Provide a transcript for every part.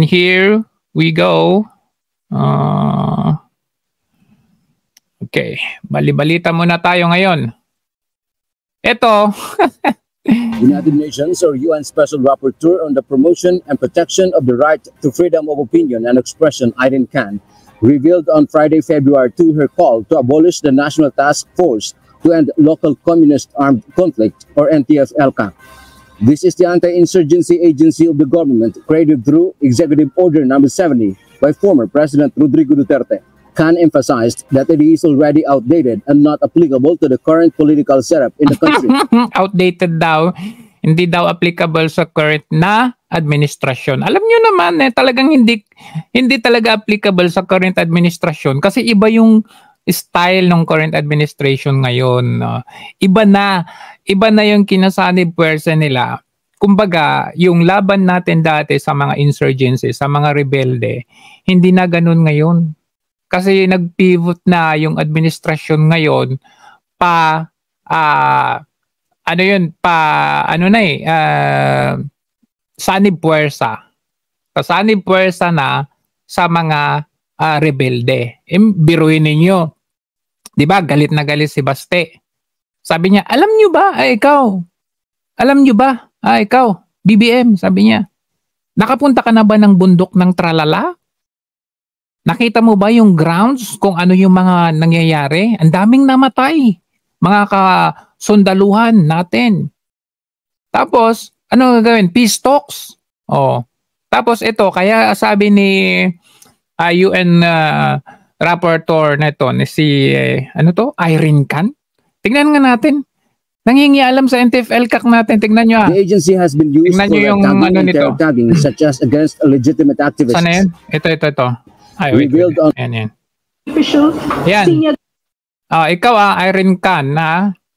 And here we go. Okay, bali-balita muna tayo ngayon. Ito. United Nations or UN Special Rapporteur on the Promotion and Protection of the Right to Freedom of Opinion and Expression, Irene Khan, revealed on Friday, February 2, her call to abolish the National Task Force to End Local Communist Armed Conflict, or NTF-ELCAC. This is the anti-insurgency agency of the government created through Executive Order No. 70 by former President Rodrigo Duterte. Khan emphasized that it is already outdated and not applicable to the current political setup in the country. Outdated daw. Hindi daw applicable sa current na administrasyon. Alam nyo naman, talagang hindi talaga applicable sa current administrasyon kasi iba yung style ng current administration ngayon. Iba na yung kinasanib puwersa nila. Kumbaga, yung laban natin dati sa mga insurgency, sa mga rebelde, hindi na ganun ngayon. Kasi nag-pivot na yung administrasyon ngayon sanib puwersa. Sanib puwersa na sa mga rebelde. Biruin ninyo. 'Di ba? Galit na galit si Baste. Sabi niya, "Alam niyo ba? Ikaw. Alam niyo ba? Ikaw, BBM," sabi niya. "Nakapunta ka na ba ng bundok ng Tralala? Nakita mo ba yung grounds kung ano yung mga nangyayari? Ang daming namatay. Mga kasundaluhan natin. Tapos, ano gagawin? Peace talks." Oh. Tapos ito, kaya sabi ni UN rapporteur na ito, si Irene Khan. Tingnan nga natin. Nangingialam sa NTF-ELCAC natin. Tingnan nyo. The agency has been used for tagging such as against legitimate activists. Sana yan? Ito. Ay, wait. Yan. Yan. Ikaw, Irene Khan,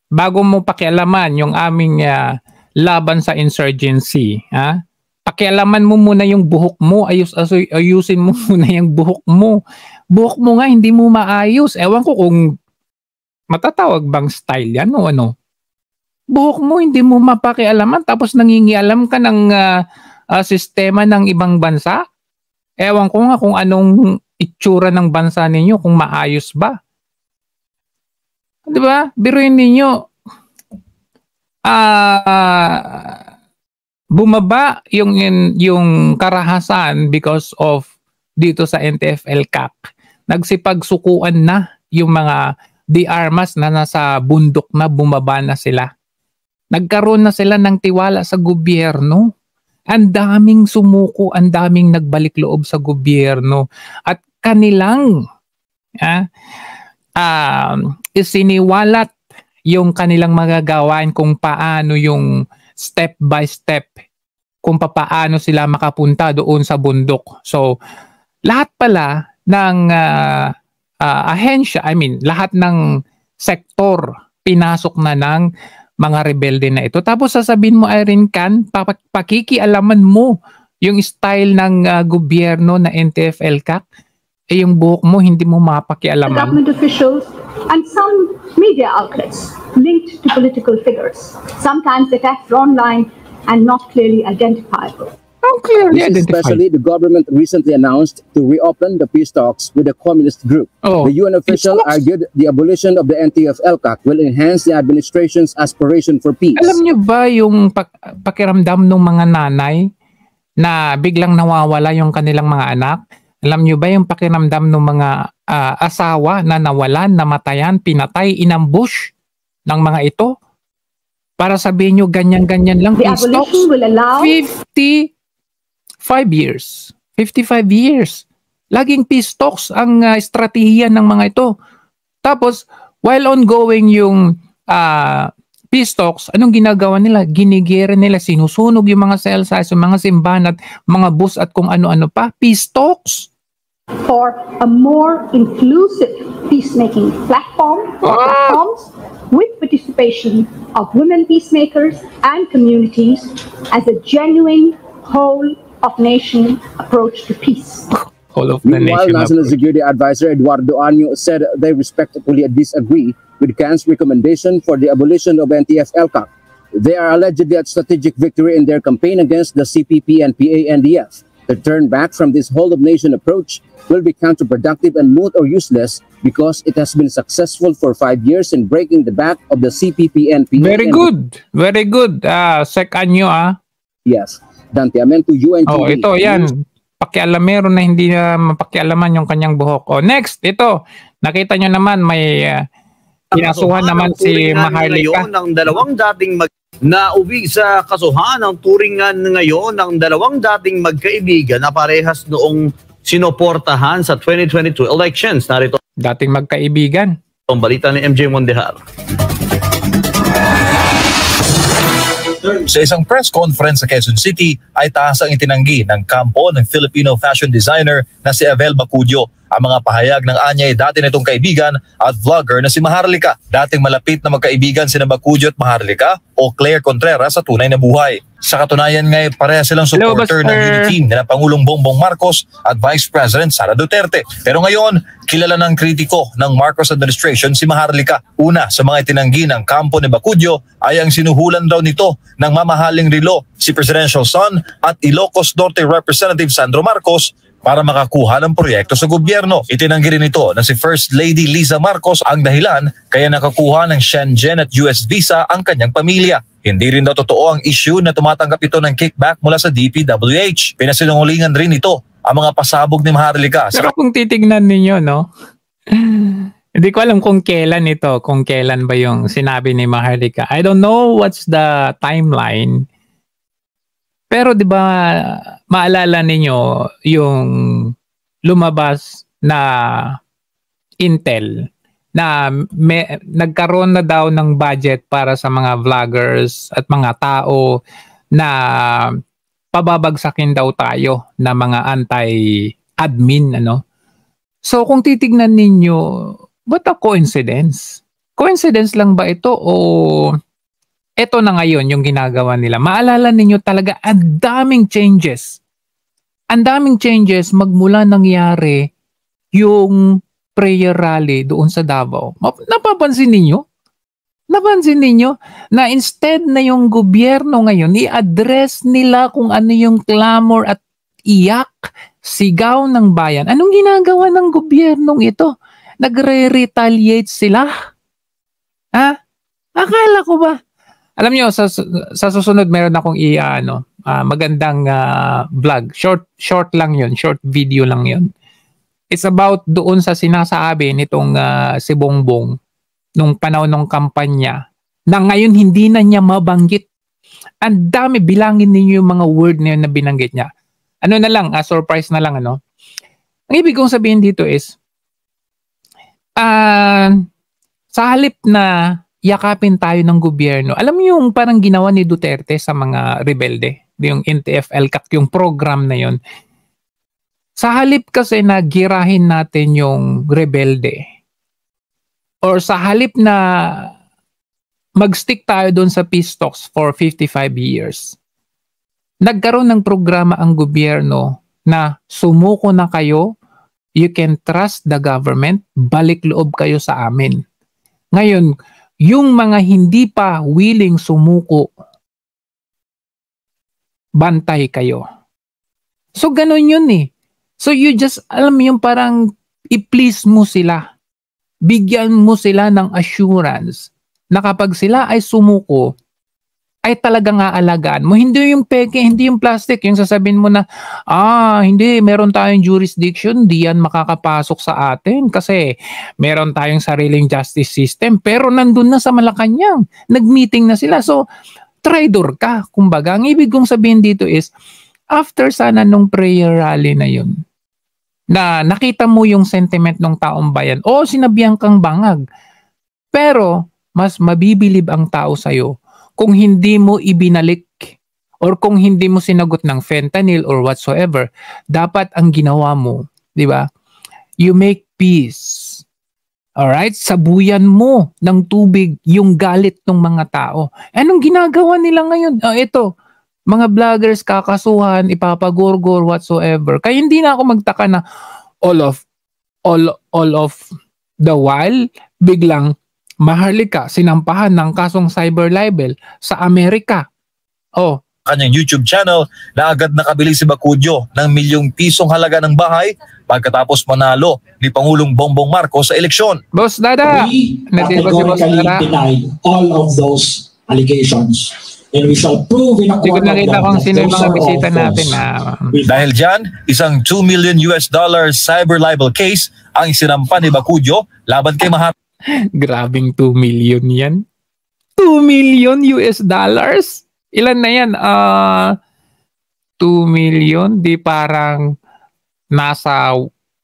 bago mo pakialaman yung aming laban sa insurgency, pakialaman mo muna yung buhok mo, ayusin mo muna yung buhok mo. Buhok mo nga, hindi mo maayos. Ewan ko kung matatawag bang style yan o ano. Buhok mo, hindi mo mapakialaman, tapos nangingialam ka ng sistema ng ibang bansa. Ewan ko nga kung anong itsura ng bansa ninyo, kung maayos ba. Diba? Biruin ninyo. Bumaba yung karahasan because of dito sa NTF-ELCAC. Nagsipagsukuan na yung mga di-armas na nasa bundok na, bumaba na sila. Nagkaroon na sila ng tiwala sa gobyerno. Ang daming sumuko, ang daming nagbalik loob sa gobyerno. At kanilang isiniwalat yung kanilang magagawain kung paano yung step by step, kung paano sila makapunta doon sa bundok. So, lahat pala ng ahensya, lahat ng sektor, pinasok na ng mga rebelde na ito. Tapos sasabihin mo, Irene Khan, pakikialaman mo yung style ng gobyerno na NTF-ELCAC, yung buhok mo, hindi mo mapakialaman. Government officials and some media outlets linked to political figures. Sometimes the facts are online and not clearly identifiable. Especially, the government recently announced to reopen the peace talks with the communist group. The UN official argued the abolition of the NTF-ELCAC will enhance the administration's aspiration for peace. Alam niyo ba yung pakiramdam ng mga nanay na biglang nawawala yung kanilang mga anak? Alam niyo ba yung pakiramdam ng mga asawa na nawalan, namatayan, pinatay, inambush ng mga ito? Para sabihin nyo, ganyan-ganyan lang. The abolition will allow 55 years. Laging peace talks ang estratehiya ng mga ito. Tapos, while ongoing yung peace talks, anong ginagawa nila? Ginigere nila, sinusunog yung mga cell sites, yung mga simbahan at mga bus at kung ano-ano pa. Peace talks. For a more inclusive peacemaking platforms with participation of women peacemakers and communities as a genuine whole of nation approach to peace. Meanwhile, National Security Advisor Eduardo Año said they respectfully disagree with Khan's recommendation for the abolition of NTF-ELCAC. They are allegedly at strategic victory in their campaign against the CPP and PANDF. The turn back from this whole-of-nation approach will be counterproductive and moot or useless because it has been successful for 5 years in breaking the back of the CPP-NP. Very good. Very good. Second nyo, Yes. Dantiamento UNTV. Oh, ito, yan. Pakialamero na hindi na mapakialaman yung kanyang buhok. Oh, next, ito. Nakita nyo naman, may kinasuhan naman si Maharlika. Ng dalawang dating nauwi sa kasuhan ng turingan ngayon ng dalawang dating magkaibigan na parehas noong sinoportahan sa 2022 elections. Narito dating magkaibigan. ang balita ni MJ Mondejar. Sa isang press conference sa Quezon City ay taas ang itinanggi ng kampo ng Filipino fashion designer na si Abel Bacudio. Ang mga pahayag ng anyay dati nitong kaibigan at vlogger na si Maharlika. Dating malapit na magkaibigan sina Bacudio at Maharlika o Claire Contreras sa tunay na buhay. Sa katunayan ngay pareha silang supporter ng unity team na Pangulong Bongbong Marcos at Vice President Sara Duterte. Pero ngayon, kilala ng kritiko ng Marcos administration si Maharlika. Una sa mga itinanggi ng kampo ni Bacudio ay ang sinuhulan daw nito ng mamahaling relo si Presidential Son at Ilocos Norte Representative Sandro Marcos para makakuha ng proyekto sa gobyerno. Itinanggi rin ito na si First Lady Liza Marcos ang dahilan kaya nakakuha ng Shenzhen at US visa ang kanyang pamilya. Hindi rin daw totoo ang issue na tumatanggap ito ng kickback mula sa DPWH. Pinasinungalingan rin ito ang mga pasabog ni Maharlika. Pero kung titignan ninyo, no? Hindi ko alam kung kailan ito, kung kailan ba yung sinabi ni Maharlika. I don't know what's the timeline. Pero 'di ba maalala ninyo yung lumabas na intel na nagkaroon na daw ng budget para sa mga vloggers at mga tao na pababagsakin daw tayo na mga anti-admin, ano? So kung titignan ninyo, what a coincidence? Coincidence lang ba ito o ito na ngayon yung ginagawa nila? Maalala ninyo talaga ang daming changes. Ang daming changes magmula nangyari yung prayer rally doon sa Davao. Napapansin ninyo? Napansin ninyo na instead na yung gobyerno ngayon i-address nila kung ano yung clamor at iyak, sigaw ng bayan. Anong ginagawa ng gobyernong ito? Nagre-retaliate sila? Ha? Akala ko ba? Alam niyo, sa susunod meron akong magandang vlog. Short lang yun. Short video lang yun. It's about doon sa sinasabi nitong si Bongbong nung panahon ng kampanya na ngayon hindi na niya mabanggit. Ang dami, bilangin ninyo yung mga word na yun na binanggit niya. Ano na lang, surprise na lang, ano? Ang ibig kong sabihin dito is, sa halip na yakapin tayo ng gobyerno. Alam mo yung parang ginawa ni Duterte sa mga rebelde, yung NTF-ELCAC, yung program na yon. Sa halip kasi na girahin natin yung rebelde, or sa halip na mag-stick tayo doon sa peace talks for 55 years, nagkaroon ng programa ang gobyerno na sumuko na kayo, you can trust the government, balik loob kayo sa amin. Ngayon, yung mga hindi pa willing sumuko, bantay kayo. So, ganun yun eh. So, you just, alam mo yung parang i-please mo sila. Bigyan mo sila ng assurance na kapag sila ay sumuko, ay talagang aalagaan mo. Hindi yung peke, hindi yung plastic. Yung sasabihin mo na, hindi, meron tayong jurisdiction, di yan makakapasok sa atin kasi meron tayong sariling justice system. Pero nandun na sa Malacanang, nag-meeting na sila. So, traitor ka. Kumbaga, ang ibig kong sabihin dito is, after sana nung prayer rally na yun, na nakita mo yung sentiment ng taong bayan, sinabihan kang bangag. Pero, mas mabibilib ang tao sa'yo kung hindi mo ibinalik or kung hindi mo sinagot ng fentanyl or whatsoever. Dapat ang ginawa mo, di ba? You make peace. Alright? Sabuyan mo ng tubig yung galit ng mga tao. Anong ginagawa nila ngayon? Ito, mga vloggers kakasuhan, ipapagorgor, whatsoever. Kaya hindi na ako magtaka na all of the while, biglang Maharlika sinampahan ng kasong cyber libel sa Amerika. kanyang YouTube channel na agad nakabili si Bacudio ng milyong pisong halaga ng bahay pagkatapos manalo ni Pangulong Bongbong Marcos sa eleksyon. Boss Dada! We Nandito si Boss categorically Dada. deny all of those allegations. And we shall prove in a Hindi ko court of nakita law kung that sino yung those mga are all bisita natin false. na Dahil dyan, isang $2 million cyber libel case ang isinampa ni Bacudio laban kay Maharlika. grabing 2 million yan. 2 million US dollars? Ilan na yan? 2 million? Di parang nasa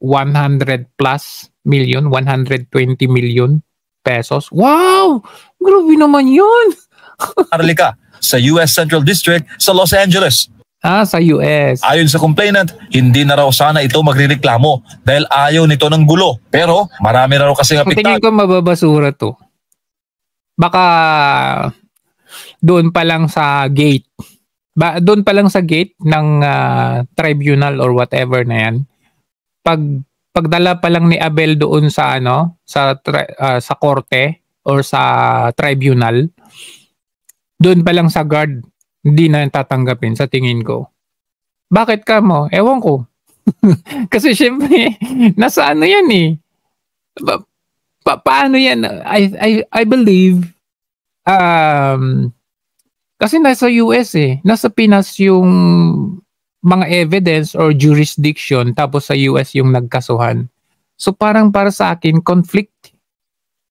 100 plus million, 120 million pesos. Wow! Grabe naman yun! Sa US Central District sa Los Angeles. Sa US. Ayon sa complainant, hindi na raw sana ito magrereklamo dahil ayaw nito ng gulo. Pero marami na raw kasi Ang tingin apektado. ko mababasura to. Baka doon pa lang sa gate. Doon pa lang sa gate ng tribunal or whatever na yan. Pagdala pa lang ni Abel doon sa sa korte or sa tribunal, doon pa lang sa guard, hindi na tatanggapin sa tingin ko. Bakit ka mo? Ewan ko. Kasi syempre, nasa ano yan eh. Paano yan? I believe, kasi nasa US eh. Nasa Pinas yung mga evidence or jurisdiction, tapos sa US yung nagkasuhan. So parang para sa akin, conflict.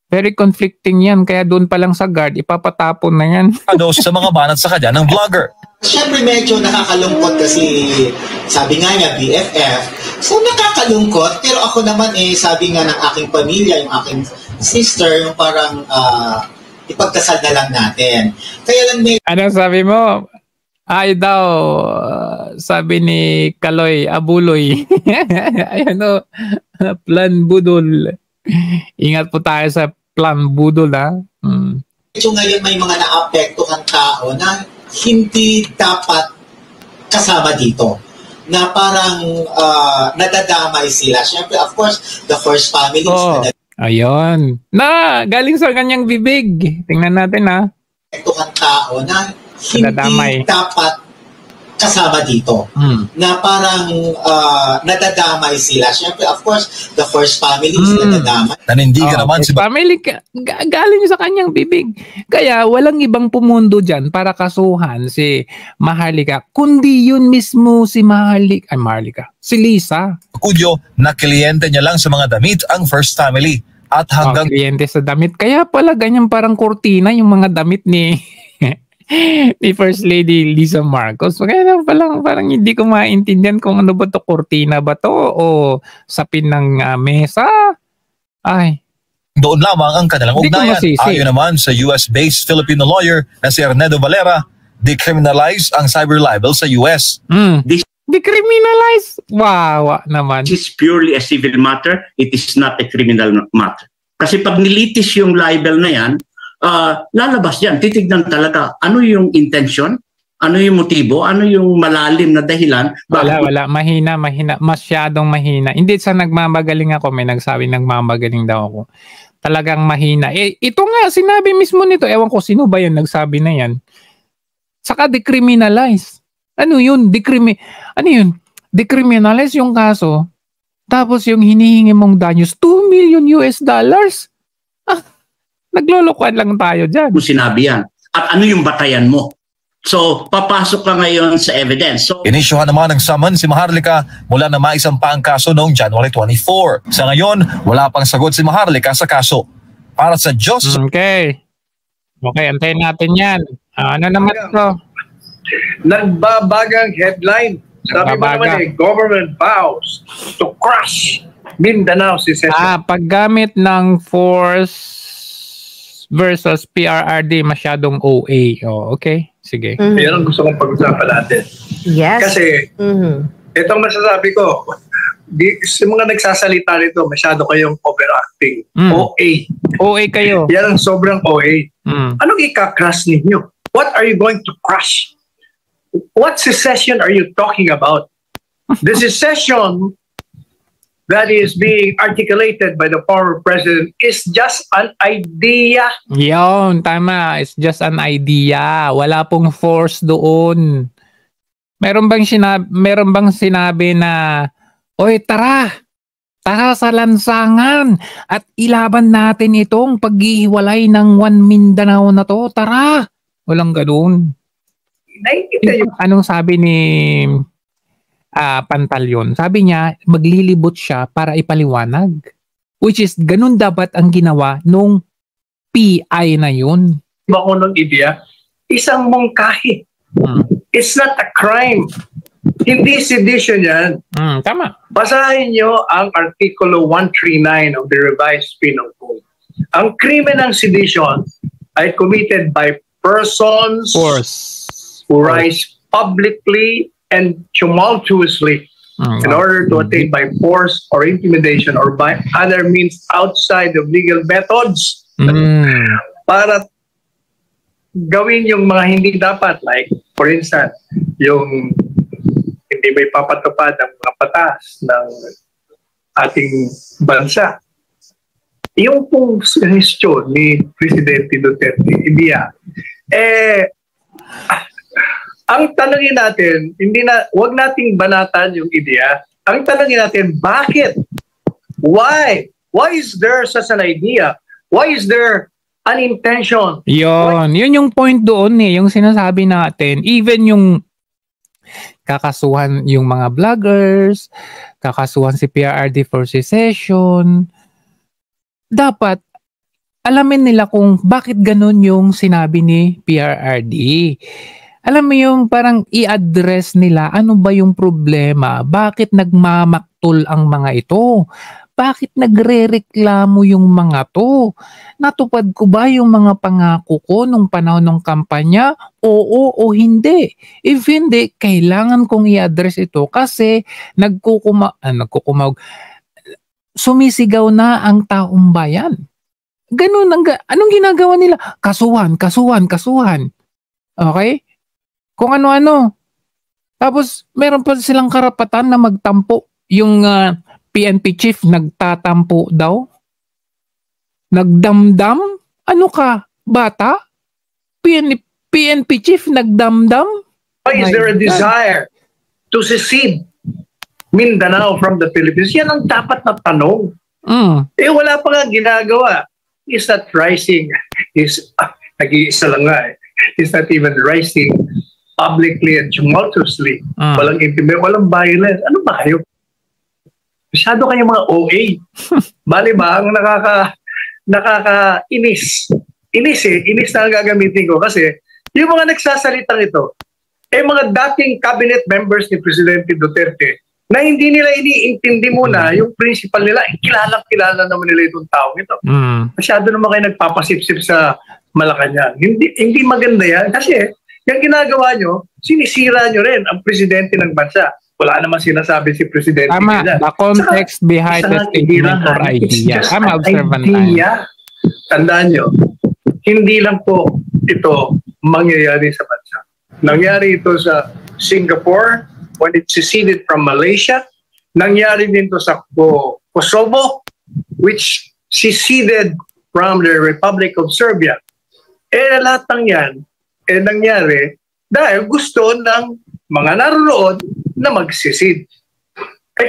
Very conflicting yan. Kaya doon pa lang sa guard, ipapatapon na yan. Sa mga banat sa kanya ng vlogger. Siyempre medyo nakakalungkot kasi sabi nga niya BFF. So nakakalungkot pero ako naman sabi nga ng aking pamilya, yung aking sister, yung parang ipagkasal na lang natin. Kaya lang may Ano sabi mo? Ay daw, sabi ni Kaloy, Abuloy. Ayan o, plan budol. Ingat po tayo sa plan budol ha. medyo ngayon may mga naapektuhan tao na hindi dapat kasama dito. Na parang nadadamay sila. Siyempre, of course, the first families na Ayun. Galing sa kanyang bibig. Tingnan natin ha. naapektuhan tao na Nadadamay. hindi dapat kasama dito. Na parang nadadamay sila. Siyempre, of course, the first families nadadamay. Nanindigan naman si Family galing sa kanyang bibig. Kaya walang ibang pumundo dyan para kasuhan si Maharlika. Kundi yun mismo si Maharlika. Si Lisa. Bacudio na kliyente niya lang sa mga damit ang first family. At hanggang Kliyente sa damit. Kaya pala ganyan parang kurtina yung mga damit ni ni First Lady Lisa Marcos. Kaya parang hindi ko maintindihan kung ano ba to, kurtina ba to o sapin ng mesa. Ay. doon lamang ang kanilang Hindi ko ugnayan. masisi. Ayon naman sa US-based Filipino lawyer na si Ernedo Valera, decriminalize ang cyber libel sa US. Decriminalize? Wow, naman. It is purely a civil matter. It is not a criminal matter. Kasi pag nilitis yung libel na yan, lalabas yan. Titignan talaga ano yung intention, ano yung motibo, ano yung malalim na dahilan. Wala. Mahina. Masyadong mahina. Hindi sa nagmamagaling ako. May nagsabi nagmamagaling daw ako. Talagang mahina. Ito nga, sinabi mismo nito. Ewan ko sino ba yan nagsabi na yan. Saka decriminalize. Ano yun? Decriminalize yung kaso. Tapos yung hinihingi mong danyos, $2 million US. Naglolokohan lang tayo dyan. Kung sinabi yan. At ano yung batayan mo? So, papasok ka ngayon sa evidence. So, Inisyuhan naman ng summon si Maharlika mula na maisampa ang kaso noong January 24. Sa ngayon, wala pang sagot si Maharlika sa kaso. Para sa Diyos, Okay, antayin natin yan. Ano naman ito? Nagbabagang headline. Sabi mo naman government vows to crush Mindanao secession. Paggamit ng force versus PRRD masyadong OA. Okay, sige. Yan ang gusto kong pag-usapan natin. Yes. Kasi itong masasabi ko, sa mga nagsasalita nito, masyado kayong overacting. OA kayo. Yan ang sobrang OA. Anong ika-crush ninyo? What are you going to crush? What secession are you talking about? The secession that is being articulated by the former president is just an idea. Yun, tama. It's just an idea. Wala pong force doon. Meron bang sinabi na, oy, tara sa lansangan at ilaban natin itong paghihiwalay ng One Mindanao na to. Tara! Walang ganoon. Anong sabi ni Pantalyon? Sabi niya, maglilibot siya para ipaliwanag. Which is, ganun dapat ang ginawa nung PI na yun. Iba ko ng ideya, isang mongkahi. It's not a crime. Hindi sedition yan. Tama. Basahin nyo ang Artikulo 139 of the Revised Penal Code. Ang krimen ng sedition ay committed by persons who rise publicly and tumultuously in order to attain by force or intimidation or by other means outside of legal methods para gawin yung mga hindi dapat, like for instance yung hindi may papatupad ang mga batas ng ating bansa. Yung pong suggestion ni Presidente Duterte, ang tanongin natin, wag nating banatan yung ideya. Ang tanongin natin, bakit? Why? Why is there such an idea? Why is there an intention? Yun yung point doon yung sinasabi natin. Even yung kakasuhan yung mga vloggers, kakasuhan si PRRD for secession, dapat alamin nila kung bakit ganun yung sinabi ni PRRD. Alam mo yung parang i-address nila ano ba yung problema, bakit nagmamaktol ang mga ito, bakit nagre-reklamo yung mga to, natupad ko ba yung mga pangako ko nung panahon ng kampanya, oo o hindi. If hindi, kailangan kong i-address ito kasi sumisigaw na ang taong bayan. Ganun, anong ginagawa nila? Kasuhan. Okay? Kung ano-ano. Tapos, meron pa silang karapatan na magtampo. Yung PNP chief nagtatampo daw. Nagdamdam? Ano ka, bata? PNP chief nagdamdam? Why is there a desire to secede Mindanao from the Philippines? Yan ang dapat na tanong. Wala pa nga ginagawa. Is that rising? Nag-iisa lang nga Is that even rising publicly and tumultuously? Walang intimate, walang violence. Ano ba kayo? Masyado kayo mga OA. Bali ba, ang nakakainis. Inis na ang gagamitin ko kasi yung mga nagsasalitang ito, mga dating cabinet members ni Presidente Duterte na hindi nila iniintindi muna yung principal nila, kilala naman nila itong taong ito. Masyado naman kayo nagpapasipsip sa Malacanang. Hindi maganda yan kasi yung ginagawa nyo, sinisira nyo rin ang presidente ng bansa. Wala naman sinasabi si Presidente. Tama, the context behind the statement or idea. Tama, observant tayo. Tandaan nyo, hindi lang po ito mangyayari sa bansa. Nangyari ito sa Singapore when it seceded from Malaysia. Nangyari din ito sa Kosovo, which seceded from the Republic of Serbia. Lahat ng yan, nangyari dahil gusto ng mga naroon na mag-secede.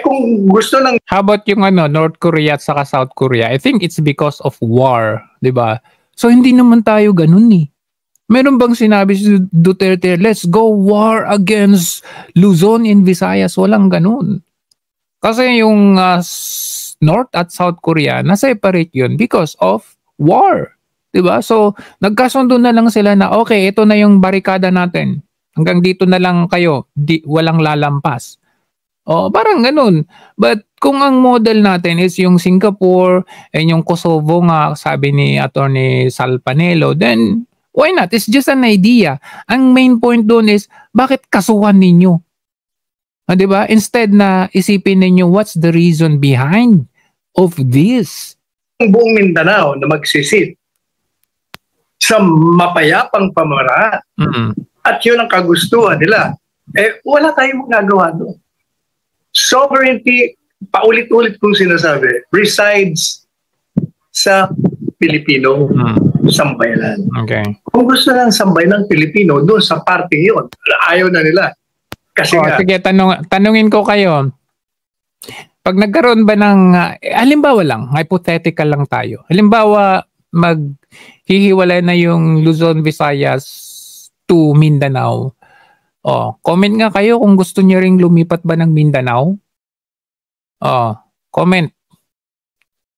Kung gusto ng... How about yung North Korea at saka South Korea? I think it's because of war, di ba? So hindi naman tayo ganun Meron bang sinabi si Duterte, let's go war against Luzon and Visayas? Walang ganun. Kasi yung North at South Korea, na-separate yun because of war. Diba? So, nagkasundo na lang sila na, okay, ito na yung barikada natin. Hanggang dito na lang kayo, walang lalampas. Parang ganun. But kung ang model natin is yung Singapore and yung Kosovo nga, sabi ni Attorney Sal Panelo, then why not? It's just an idea. Ang main point doon is, bakit kasuhan ninyo? Diba? Instead na isipin ninyo, what's the reason behind of this? Ang buong Mindanao na magsisit sa mapayapang pamaraan at yun ang kagustuhan nila, wala tayong magagawa doon. Sovereignty paulit-ulit kong sinasabi, resides sa Pilipino sambayanan. Okay. Kung gusto ng sambay ng Pilipino, doon sa parting yun, ayaw na nila. Kasi sige, tanungin ko kayo. Pag nagkaroon ba ng, halimbawa lang, hypothetical lang tayo. Halimbawa, maghihiwalay na yung Luzon, Visayas to Mindanao. Comment nga kayo kung gusto niyo ring lumipat ba ng Mindanao. Comment.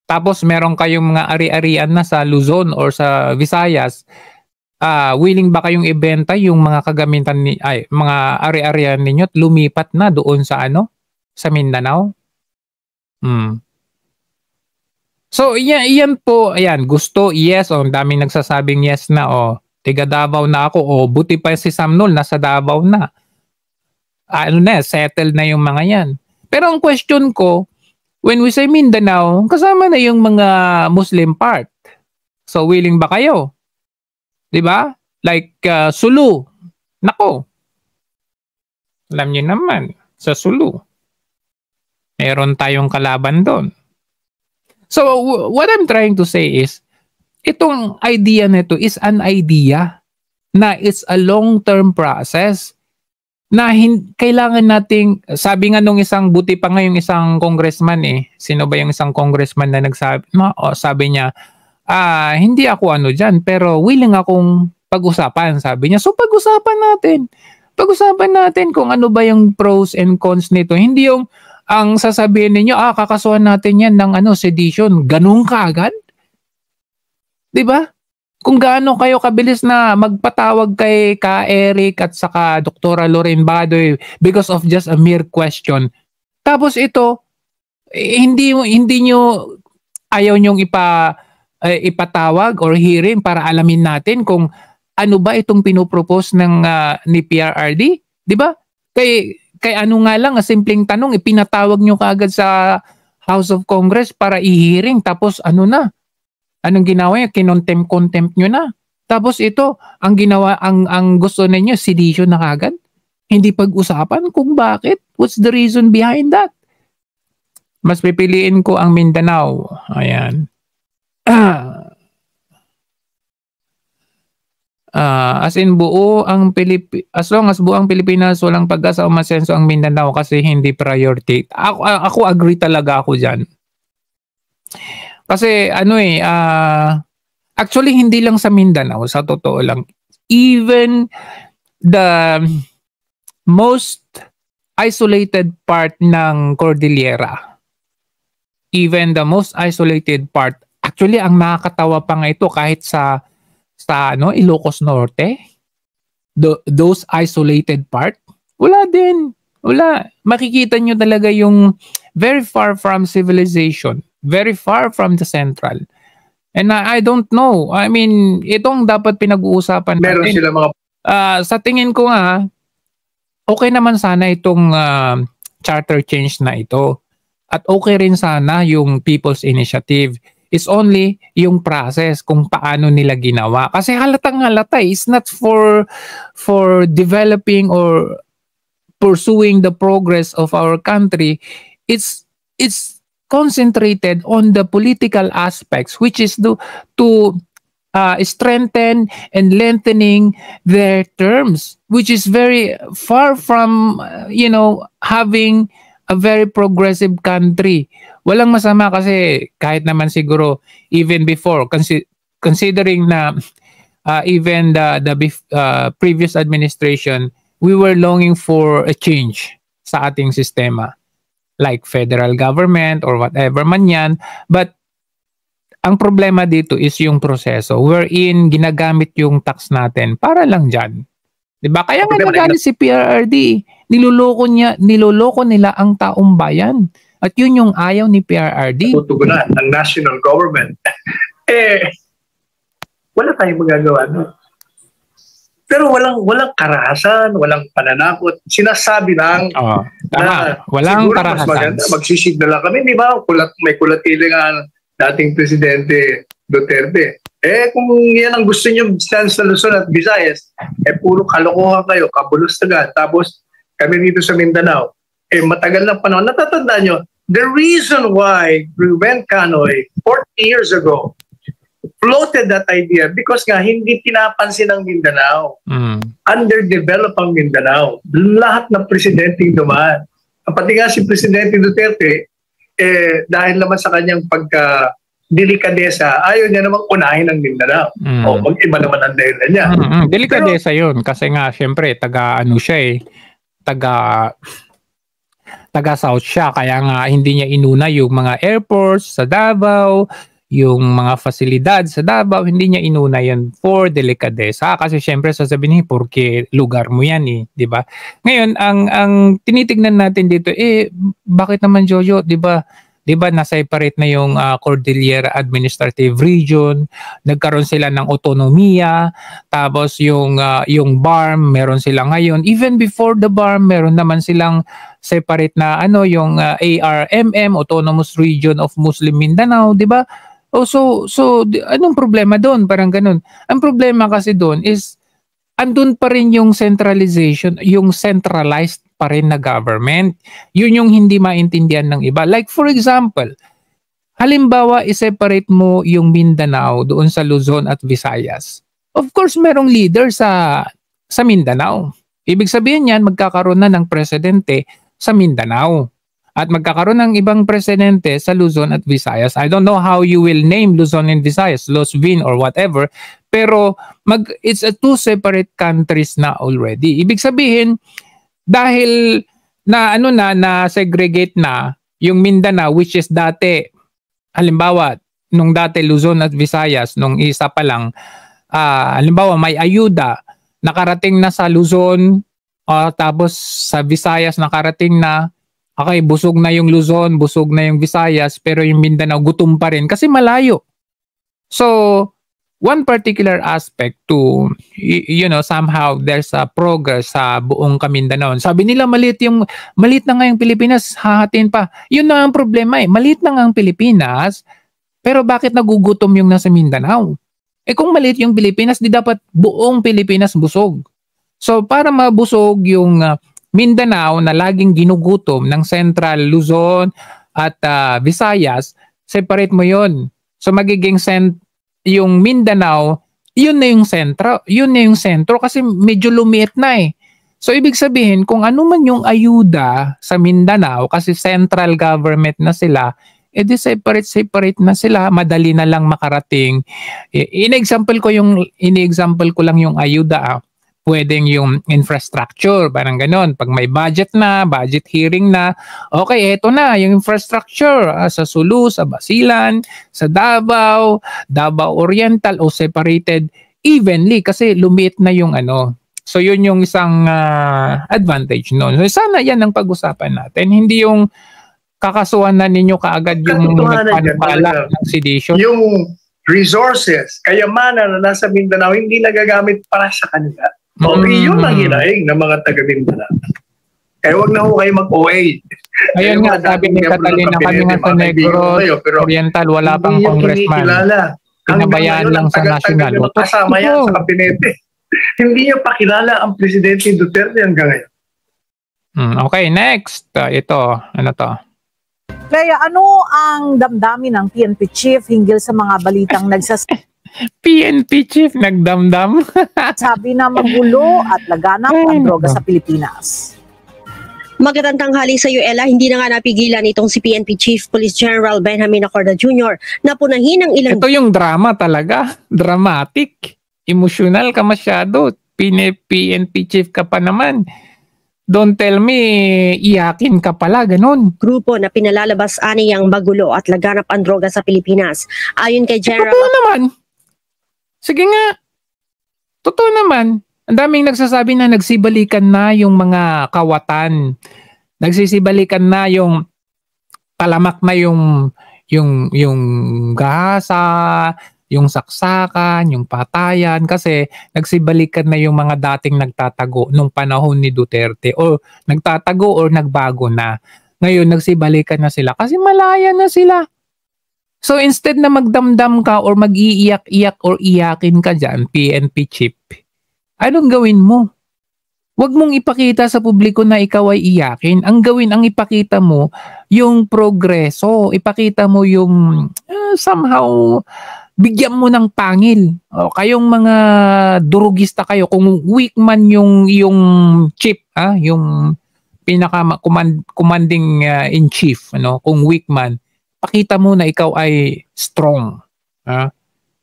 Tapos meron kayong mga ari-arian na sa Luzon or sa Visayas. Willing ba kayong ibenta yung mga kagamitan mga ari-arian ninyo at lumipat na doon sa sa Mindanao? So yan po, ayan, gusto, yes, ang daming nagsasabing yes na, tiga Davao na ako, buti pa si Samnol nasa Davao na. Settled na yung mga yan. Pero ang question ko, when we say Mindanao, kasama na yung mga Muslim part. So willing ba kayo? 'Di ba? Like Sulu. Nako. Alam niyo naman, sa Sulu. Meron tayong kalaban doon. So what I'm trying to say is, itong idea nito is an idea na it's a long-term process na kailangan nating, sabi nga nung isang, buti pa nga yung isang congressman sino ba yung isang congressman na nagsabi, sabi niya, hindi ako dyan, pero willing akong pag-usapan, sabi niya. So pag-usapan natin kung ano ba yung pros and cons nito. Hindi yung, ang sasabihin ninyo, kakasuhan natin yan ng sedition, ganun ka agad? Diba? Kung gaano kayo kabilis na magpatawag kay Ka Eric at saka Dr. Loren Badoy because of just a mere question. Tapos ito, hindi nyo ayaw nyong ipatawag or hearing para alamin natin kung ano ba itong pinopropose ng ni PRRD, 'di ba? Kay ano nga lang, simpleng tanong, ipinatawag nyo kaagad sa House of Congress para i-hearing, tapos anong ginawa niya? Contempt nyo na. Tapos ito, ang ginawa, ang gusto ninyo, sedition na kagad. Hindi pag-usapan kung bakit. What's the reason behind that? Mas pipiliin ko ang Mindanao. Ayan. As long as buo ang Pilipinas, walang pag-asa o masenso ang Mindanao kasi hindi priority. Ako agree talaga ako dyan. Kasi actually hindi lang sa Mindanao, sa totoo lang. Even the most isolated part ng Cordillera, actually ang nakakatawa pa nga ito kahit sa Ilocos Norte, those isolated part, wala din. Wala. Makikita nyo talaga yung very far from civilization. Very far from the central. And I don't know. I mean, itong dapat pinag-uusapan natin. Meron sila mga... sa tingin ko nga, okay naman sana itong charter change na ito. At okay rin sana yung People's Initiative. It's only yung process kung paano nila ginawa. Kasi halatang-halata, it's not for developing or pursuing the progress of our country. It's concentrated on the political aspects, which is to strengthen and lengthening their terms, which is very far from having a very progressive country. Walang masama kasi kahit naman siguro even before considering na even the previous administration, we were longing for a change sa ating sistema. Like federal government or whatever man yan. But ang problema dito is yung proseso wherein ginagamit yung tax natin para lang dyan. Diba? Kaya nga nagalit si PRRD. Niloloko nila ang taong bayan. At yun yung ayaw ni PRRD. Tutugunan ng national government. Wala tayong magagawa. No? Pero walang karahasan, walang pananakot. Sinasabi lang na walang karahasan. Magsisigla lang kami, di ba? May kulatili nga dating Presidente Duterte. Kung yan ang gusto nyo sa Luzon at Visayas, puro kalokohan kayo, kabulustagan. Tapos kami dito sa Mindanao, matagal ng panahon, natatandaan nyo, the reason why Ruben Canoy 40 years ago floated that idea because nga hindi pinapansin ng Mindanao. Underdeveloped ang Mindanao. Lahat ng presidenteng dumaan. Pati nga si Presidente Duterte, dahil naman sa kanyang pagka-delikadesa, ayaw niya namang unahin ang Mindanao. O mag-iba naman ang dahilan niya. Delikadesa yun kasi nga syempre taga-ano siya taga-South siya, kaya nga hindi niya inuna yung mga airports sa Davao, yung mga fasilidad sa Davao, hindi niya inuna yan for delikadesa. Kasi syempre sasabihin niya, porque lugar mo yan di ba? Ngayon, ang tinitignan natin dito, bakit naman Jojo, di ba na-separate na yung Cordillera Administrative Region, nagkaroon sila ng autonomiya, tapos yung BARM, meron sila ngayon. Even before the BARM, meron naman silang separate na yung ARMM, Autonomous Region of Muslim Mindanao, di ba? So anong problema doon? Parang ganun. Ang problema kasi doon is andun pa rin yung centralization, yung centralized pa rin na government. Yun yung hindi maintindihan ng iba. Like for example, halimbawa i-separate mo yung Mindanao doon sa Luzon at Visayas. Of course, merong leader sa Mindanao. Ibig sabihin yan, magkakaroon na ng presidente sa Mindanao. At magkakaroon ng ibang presidente sa Luzon at Visayas. I don't know how you will name Luzon and Visayas, Luzvin or whatever. Pero it's a two separate countries na already. Ibig sabihin, dahil na segregate na yung Mindanao, which is dati, halimbawa, nung dati Luzon at Visayas, nung isa pa lang, halimbawa may ayuda, nakarating na sa Luzon, tapos sa Visayas nakarating na, okay, busog na yung Luzon, busog na yung Visayas, pero yung Mindanao gutom pa rin kasi malayo. So, one particular aspect to, somehow there's a progress sa buong Mindanao. Sabi nila maliit na nga yung Pilipinas, hahatin pa. Yun na ang problema maliit na nga ang Pilipinas, pero bakit nagugutom yung nasa Mindanao? Kung maliit yung Pilipinas, di dapat buong Pilipinas busog. So, para mabusog yung Mindanao na laging ginugutom ng Central Luzon at Visayas, separate mo yon. So magiging yung Mindanao, yun na yung sentro kasi medyo lumiit na So ibig sabihin, kung ano man yung ayuda sa Mindanao kasi central government na sila, edi separate na sila, madali na lang makarating. Ini-example ko lang yung ayuda pwedeng yung infrastructure, parang ganon. Pag may budget hearing na, okay, eto na, yung infrastructure sa Sulu, sa Basilan, sa Davao Oriental, o separated evenly kasi lumiit na yung So yun yung isang advantage noon. So sana yan ang pag-usapan natin, hindi yung kakasuhan na ninyo kaagad yung nagpanpala ng sedition. Yung resources, kayamanan na nasa Mindanao, hindi nagagamit para sa kanila. Yun ang hinaing ng mga taga-Mindanao. Kaya wag na ho kayo mag-OA. Ayun nga, sabi ni Catalina, kami nga sa Negros Oriental, wala pang congressman. Pinabayaan lang sa national. Kasama yan sa kabinete. Hindi niya pakilala ang Presidente Duterte hanggang ngayon. Okay, next. Ito, ano to? Kaya ano ang damdamin ng PNP chief hinggil sa mga balitang PNP chief nagdamdam. sabi na magulo at laganap ang droga sa Pilipinas. Magandang tanghali sa iyo, Ella. Hindi na nga napigilan itong si PNP Chief Police General Benjamin Acorda Jr. na punahin ang ilang... Ito yung drama talaga. Dramatic. Emotional ka masyado. PNP Chief ka pa naman. Don't tell me, iyakin ka pala, ganun. Grupo na pinalalabas aniyang magulo at laganap ang droga sa Pilipinas. Ayon kay General... Totoo naman. Sige nga. Totoo naman. Ang daming nagsasabi na nagsibalikan na yung mga kawatan. Nagsisibalikan na yung talamak na yung gahasa, yung saksakan, yung patayan, kasi nagsibalikan na yung mga dating nagtatago nung panahon ni Duterte, o nagtatago or nagbago na. Ngayon nagsibalikan na sila kasi malaya na sila. So instead na magdamdam ka or mag-iiyak-iyak or iyakin ka dyan, PNP chief, anong gawin mo? Huwag mong ipakita sa publiko na ikaw ay iyakin. Ang gawin, ang ipakita mo, yung progreso. Ipakita mo yung somehow, bigyan mo ng pangil. O, kayong mga durugista kayo, kung weak man yung chief, yung pinaka-commanding in chief, kung weak man, pakita mo na ikaw ay strong.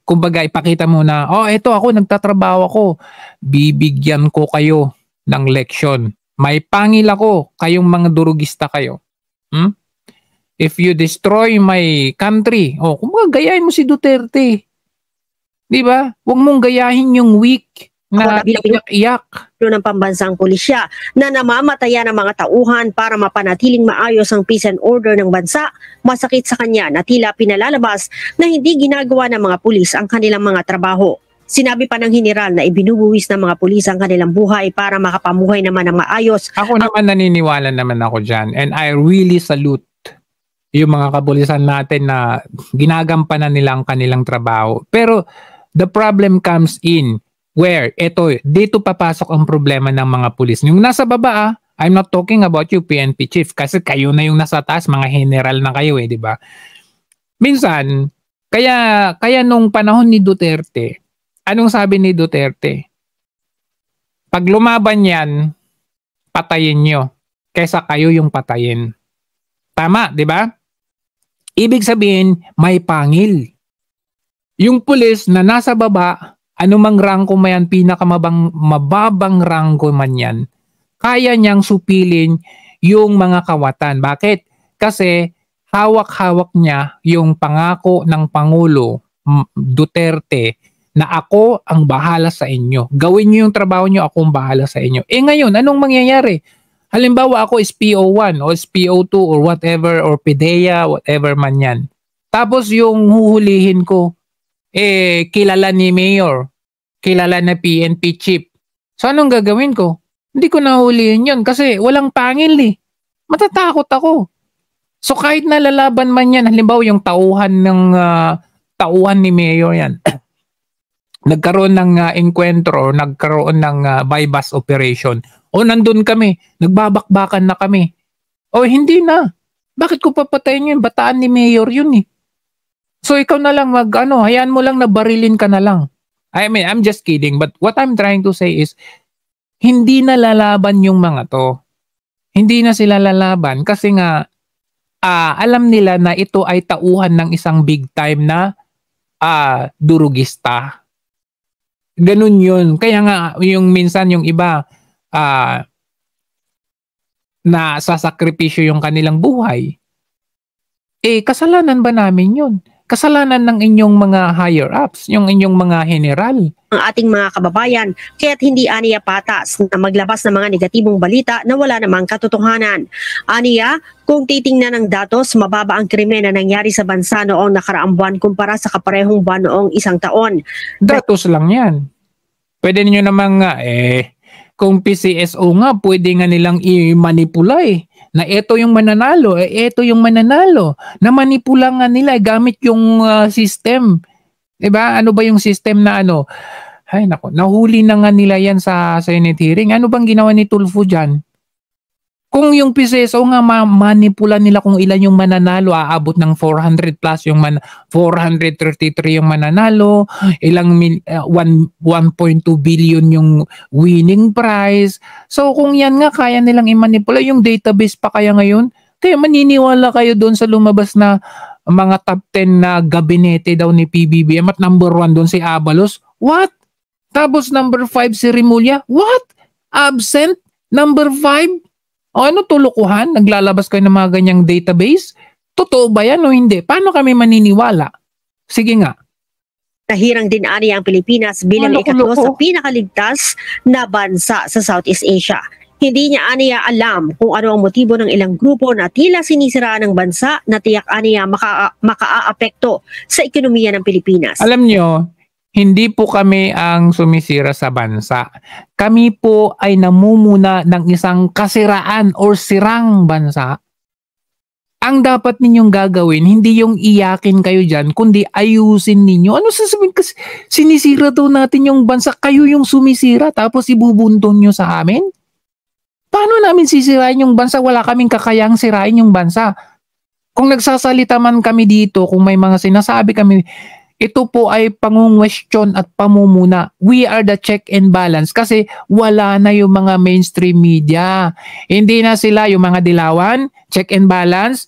Kumbaga, ipakita mo na, eto ako, nagtatrabaho ako. Bibigyan ko kayo ng leksyon. May pangil ako, kayong mga durugista kayo. If you destroy my country, kumbaga, gayahin mo si Duterte. Di ba? Huwag mong gayahin yung weak na iyak-iyak. Ng pambansang pulisya na namamatayan ng mga tauhan para mapanatiling maayos ang peace and order ng bansa, masakit sa kanya na tila pinalalabas na hindi ginagawa ng mga pulis ang kanilang mga trabaho. Sinabi pa ng general na ibinubuwis ng mga pulis ang kanilang buhay para makapamuhay naman ng maayos. Ako naman naniniwala naman ako dyan, and I really salute yung mga kapulisan natin na ginagampanan nila ang kanilang trabaho. Pero the problem comes in where, dito papasok ang problema ng mga pulis. Yung nasa baba, I'm not talking about you, PNP chief, kasi kayo na yung nasa taas, mga general na kayo di ba? Minsan, kaya nung panahon ni Duterte, anong sabi ni Duterte? Pag lumaban yan, patayin nyo, kaysa kayo yung patayin. Tama, di ba? Ibig sabihin, may pangil. Yung pulis na nasa baba, anumang rangko man yan, pinakamababang rangko man yan, kaya niyang supilin yung mga kawatan. Bakit? Kasi hawak-hawak niya yung pangako ng Pangulo Duterte na ako ang bahala sa inyo. Gawin niyo yung trabaho niyo, ako ang bahala sa inyo. Ngayon, anong mangyayari? Halimbawa ako is PO1 o PO2 or whatever, or PDEA, whatever man yan. Tapos yung huhulihin ko, kilala ni Mayor, kilala na PNP chief. So anong gagawin ko? Hindi ko nahulihin yun kasi walang pangil Matatakot ako. So kahit nalalaban man yan, halimbawa yung tauhan ni Mayor yan, nagkaroon ng enkwentro, nagkaroon ng bypass operation, nandun kami, nagbabakbakan na kami. Hindi na. Bakit ko papatayin yun? Bataan ni Mayor yun So ikaw na lang hayaan mo lang na barilin ka na lang. I mean, I'm just kidding, but what I'm trying to say is, hindi na lalaban yung mga to. Hindi na sila lalaban kasi nga, alam nila na ito ay tauhan ng isang big time na durugista. Ganun yun. Kaya nga, yung minsan yung iba, na sasakripisyo yung kanilang buhay, kasalanan ba namin yun? Kasalanan ng inyong mga higher-ups, yung inyong mga general. Ang ating mga kababayan, kaya't hindi aniya patas na maglabas ng mga negatibong balita na wala namang katotohanan. Aniya, kung titingnan ng datos, mababa ang krimen na nangyari sa bansa noong nakaraang buwan kumpara sa kaparehong buwan noong isang taon. Datos lang yan. Pwede niyo namang kung PCSO nga, pwede nga nilang i-manipula na ito yung mananalo, ito yung mananalo. Na manipula nga nila gamit yung system. Diba? Ano ba yung system na Ay nako, nahuli na nga nila yan sa Senate hearing. Ano bang ginawa ni Tulfo dyan? Kung yung PCSO nga manipula nila kung ilan yung mananalo, aabot ng 400 plus yung 433 yung mananalo, ilang 1.2 billion yung winning prize. So kung yan nga kaya nilang i-manipula, yung database pa kaya ngayon, kaya maniniwala kayo doon sa lumabas na mga top 10 na gabinete daw ni PBBM at number 1 doon si Abalos. What? Tapos number 5 si Rimulya. What? Absent? Number 5? Ano tulukuhan? Naglalabas kayo ng mga ganyang database? Totoo ba yan o hindi? Paano kami maniniwala? Sige nga. Nahirang din ani ang Pilipinas bilang ikatlo sa pinakaligtas na bansa sa Southeast Asia. Hindi niya aniya alam kung ano ang motibo ng ilang grupo na tila sinisiraan ng bansa na tiyak aniya makaaapekto sa ekonomiya ng Pilipinas. Alam nyo, hindi po kami ang sumisira sa bansa. Kami po ay namumuna ng isang kasiraan or sirang bansa. Ang dapat ninyong gagawin, hindi yung iyakin kayo dyan, kundi ayusin ninyo. Ano sasabihin? Kasi sinisira daw natin yung bansa. Kayo yung sumisira tapos ibubuntong nyo sa amin? Paano namin sisirain yung bansa? Wala kaming kakayang sirain yung bansa. Kung nagsasalita man kami dito, kung may mga sinasabi kami, ito po ay pangungwestiyon at pamumuna. We are the check and balance kasi wala na yung mga mainstream media. Hindi na sila yung mga dilawan, check and balance,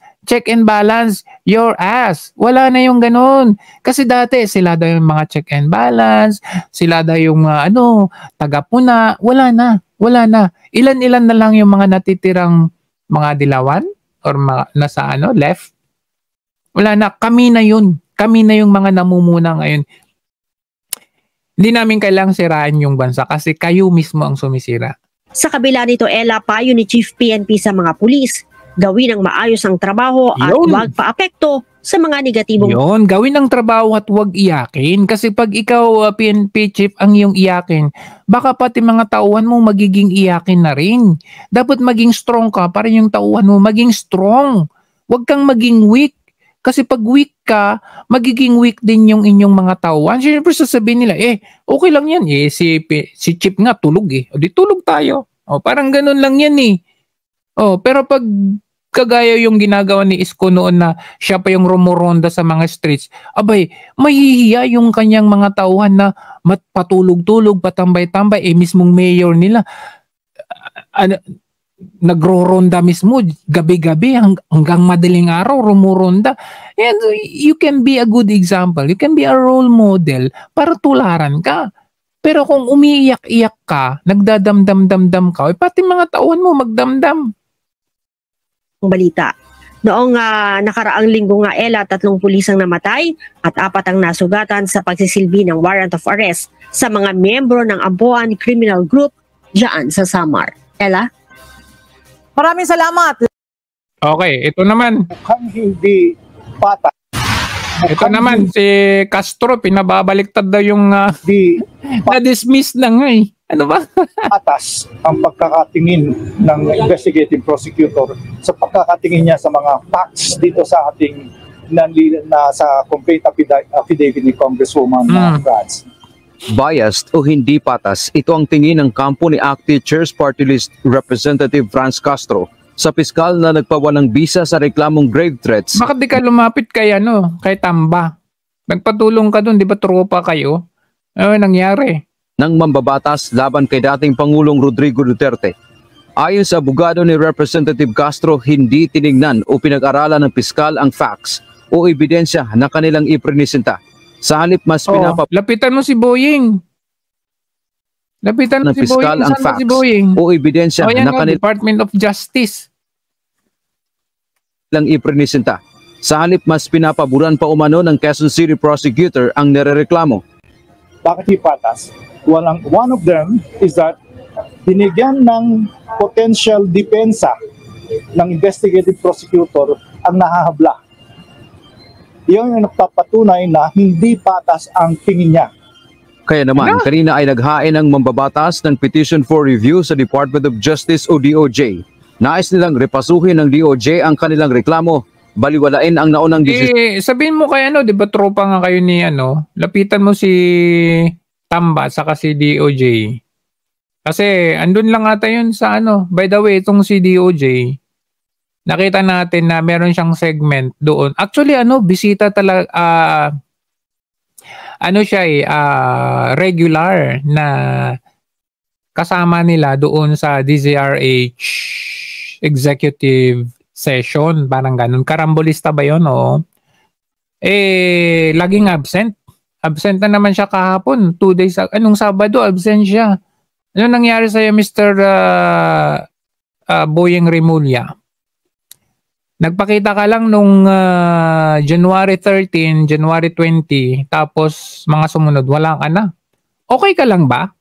your ass. Wala na yung ganun. Kasi dati sila daw yung mga check and balance, sila daw yung tagapuna. Wala na. Ilan-ilan na lang yung mga natitirang mga dilawan or mga nasa left. Wala na. Kami na yun. Kami na yung mga namumuna ngayon. Hindi namin kailangang sirain yung bansa kasi kayo mismo ang sumisira. Sa kabila nito, Ella, payo ni Chief PNP sa mga pulis, gawin ang maayos ang trabaho at huwag paapekto sa mga negatibong... Yun, gawin ang trabaho at huwag iyakin. Kasi pag ikaw, PNP chief, ang iyong iyakin, baka pati mga tauhan mo magiging iyakin na rin. Dapat maging strong ka para yung tauhan mo maging strong. Huwag kang maging weak. Kasi pag weak ka, magiging weak din yung inyong mga tauhan. Siyempre sasabihin nila, okay lang yan. Si chief nga tulog O di tulog tayo. Parang ganun lang yan pero pag kagaya yung ginagawa ni Isko noon na siya pa yung rumuronda sa mga streets, mahihiya yung kanyang mga tauhan na patulog-tulog, patambay-tambay, mismong mayor nila, nagro-ronda mismo, gabi-gabi hanggang madaling araw, rumuronda. And you can be a good example, you can be a role model para tularan ka. Pero kung umiiyak-iyak ka, nagdadamdam-damdam ka, pati mga tauhan mo magdamdam. Balita. Noong nakaraang linggo nga, Ella, 3 pulis ang namatay at 4 ang nasugatan sa pagsisilbi ng warrant of arrest sa mga miyembro ng Ampuan Criminal Group diyan sa Samar. Ella? Maraming salamat. Okay, ito naman. Mukhang hindi patay. Ito naman, si Castro, pinababaliktad daw yung na-dismiss na nga Ano ba? Atas ang pagkakatingin ng investigative prosecutor sa pagkakatingin niya sa mga facts dito sa ating sa complaint affidavit ni Congresswoman Franz. Biased o hindi patas, ito ang tingin ng kampo ni ACT Chairs Party List Representative Franz Castro sa piskal na nagpawa ng bisa sa reklamong grave threats. Bakit di ka lumapit kay Tamba? Nagpatulong ka dun, di ba tropa kayo? Ano nangyari? Ng mambabatas laban kay dating Pangulong Rodrigo Duterte. Ayon sa abogado ni Representative Castro, hindi tinignan o pinag-aralan ng piskal ang facts o ebidensya na kanilang iprenisenta. Sa halip mas lapitan mo si Boying. Lapitan mo si Boying. Ang facts o ebidensya na kanilang Department of Justice lang iprenisenta. Sa halip mas pinapaboran pa umano ng Quezon City prosecutor ang nirereklamo. Bakit hindi patas? One of them is that binigyan ng potential depensa ng investigative prosecutor ang nahahabla. Iyon yung nagpapatunay na hindi patas ang tingin niya. Kaya naman, kanina ay naghain ng mambabatas ng petition for review sa Department of Justice o DOJ. Nais nilang repasuhin ng DOJ ang kanilang reklamo, baliwalain ang naunang desisyon. Sabihin mo kay di ba tropa nga kayo ni lapitan mo si Tamba saka si DOJ. Kasi andun lang ata yun sa by the way, itong si DOJ, nakita natin na meron siyang segment doon. Actually bisita talaga, siya regular na kasama nila doon sa DZRH executive session, parang ganun. Karambolista ba yun, laging absent. Absent na naman siya kahapon. 2 days, Sabado, absent siya. Ano nangyari sa'yo, Mr. Boyeng Remulla? Nagpakita ka lang nung January 13, January 20, tapos mga sumunod, wala ka na. Okay ka lang ba?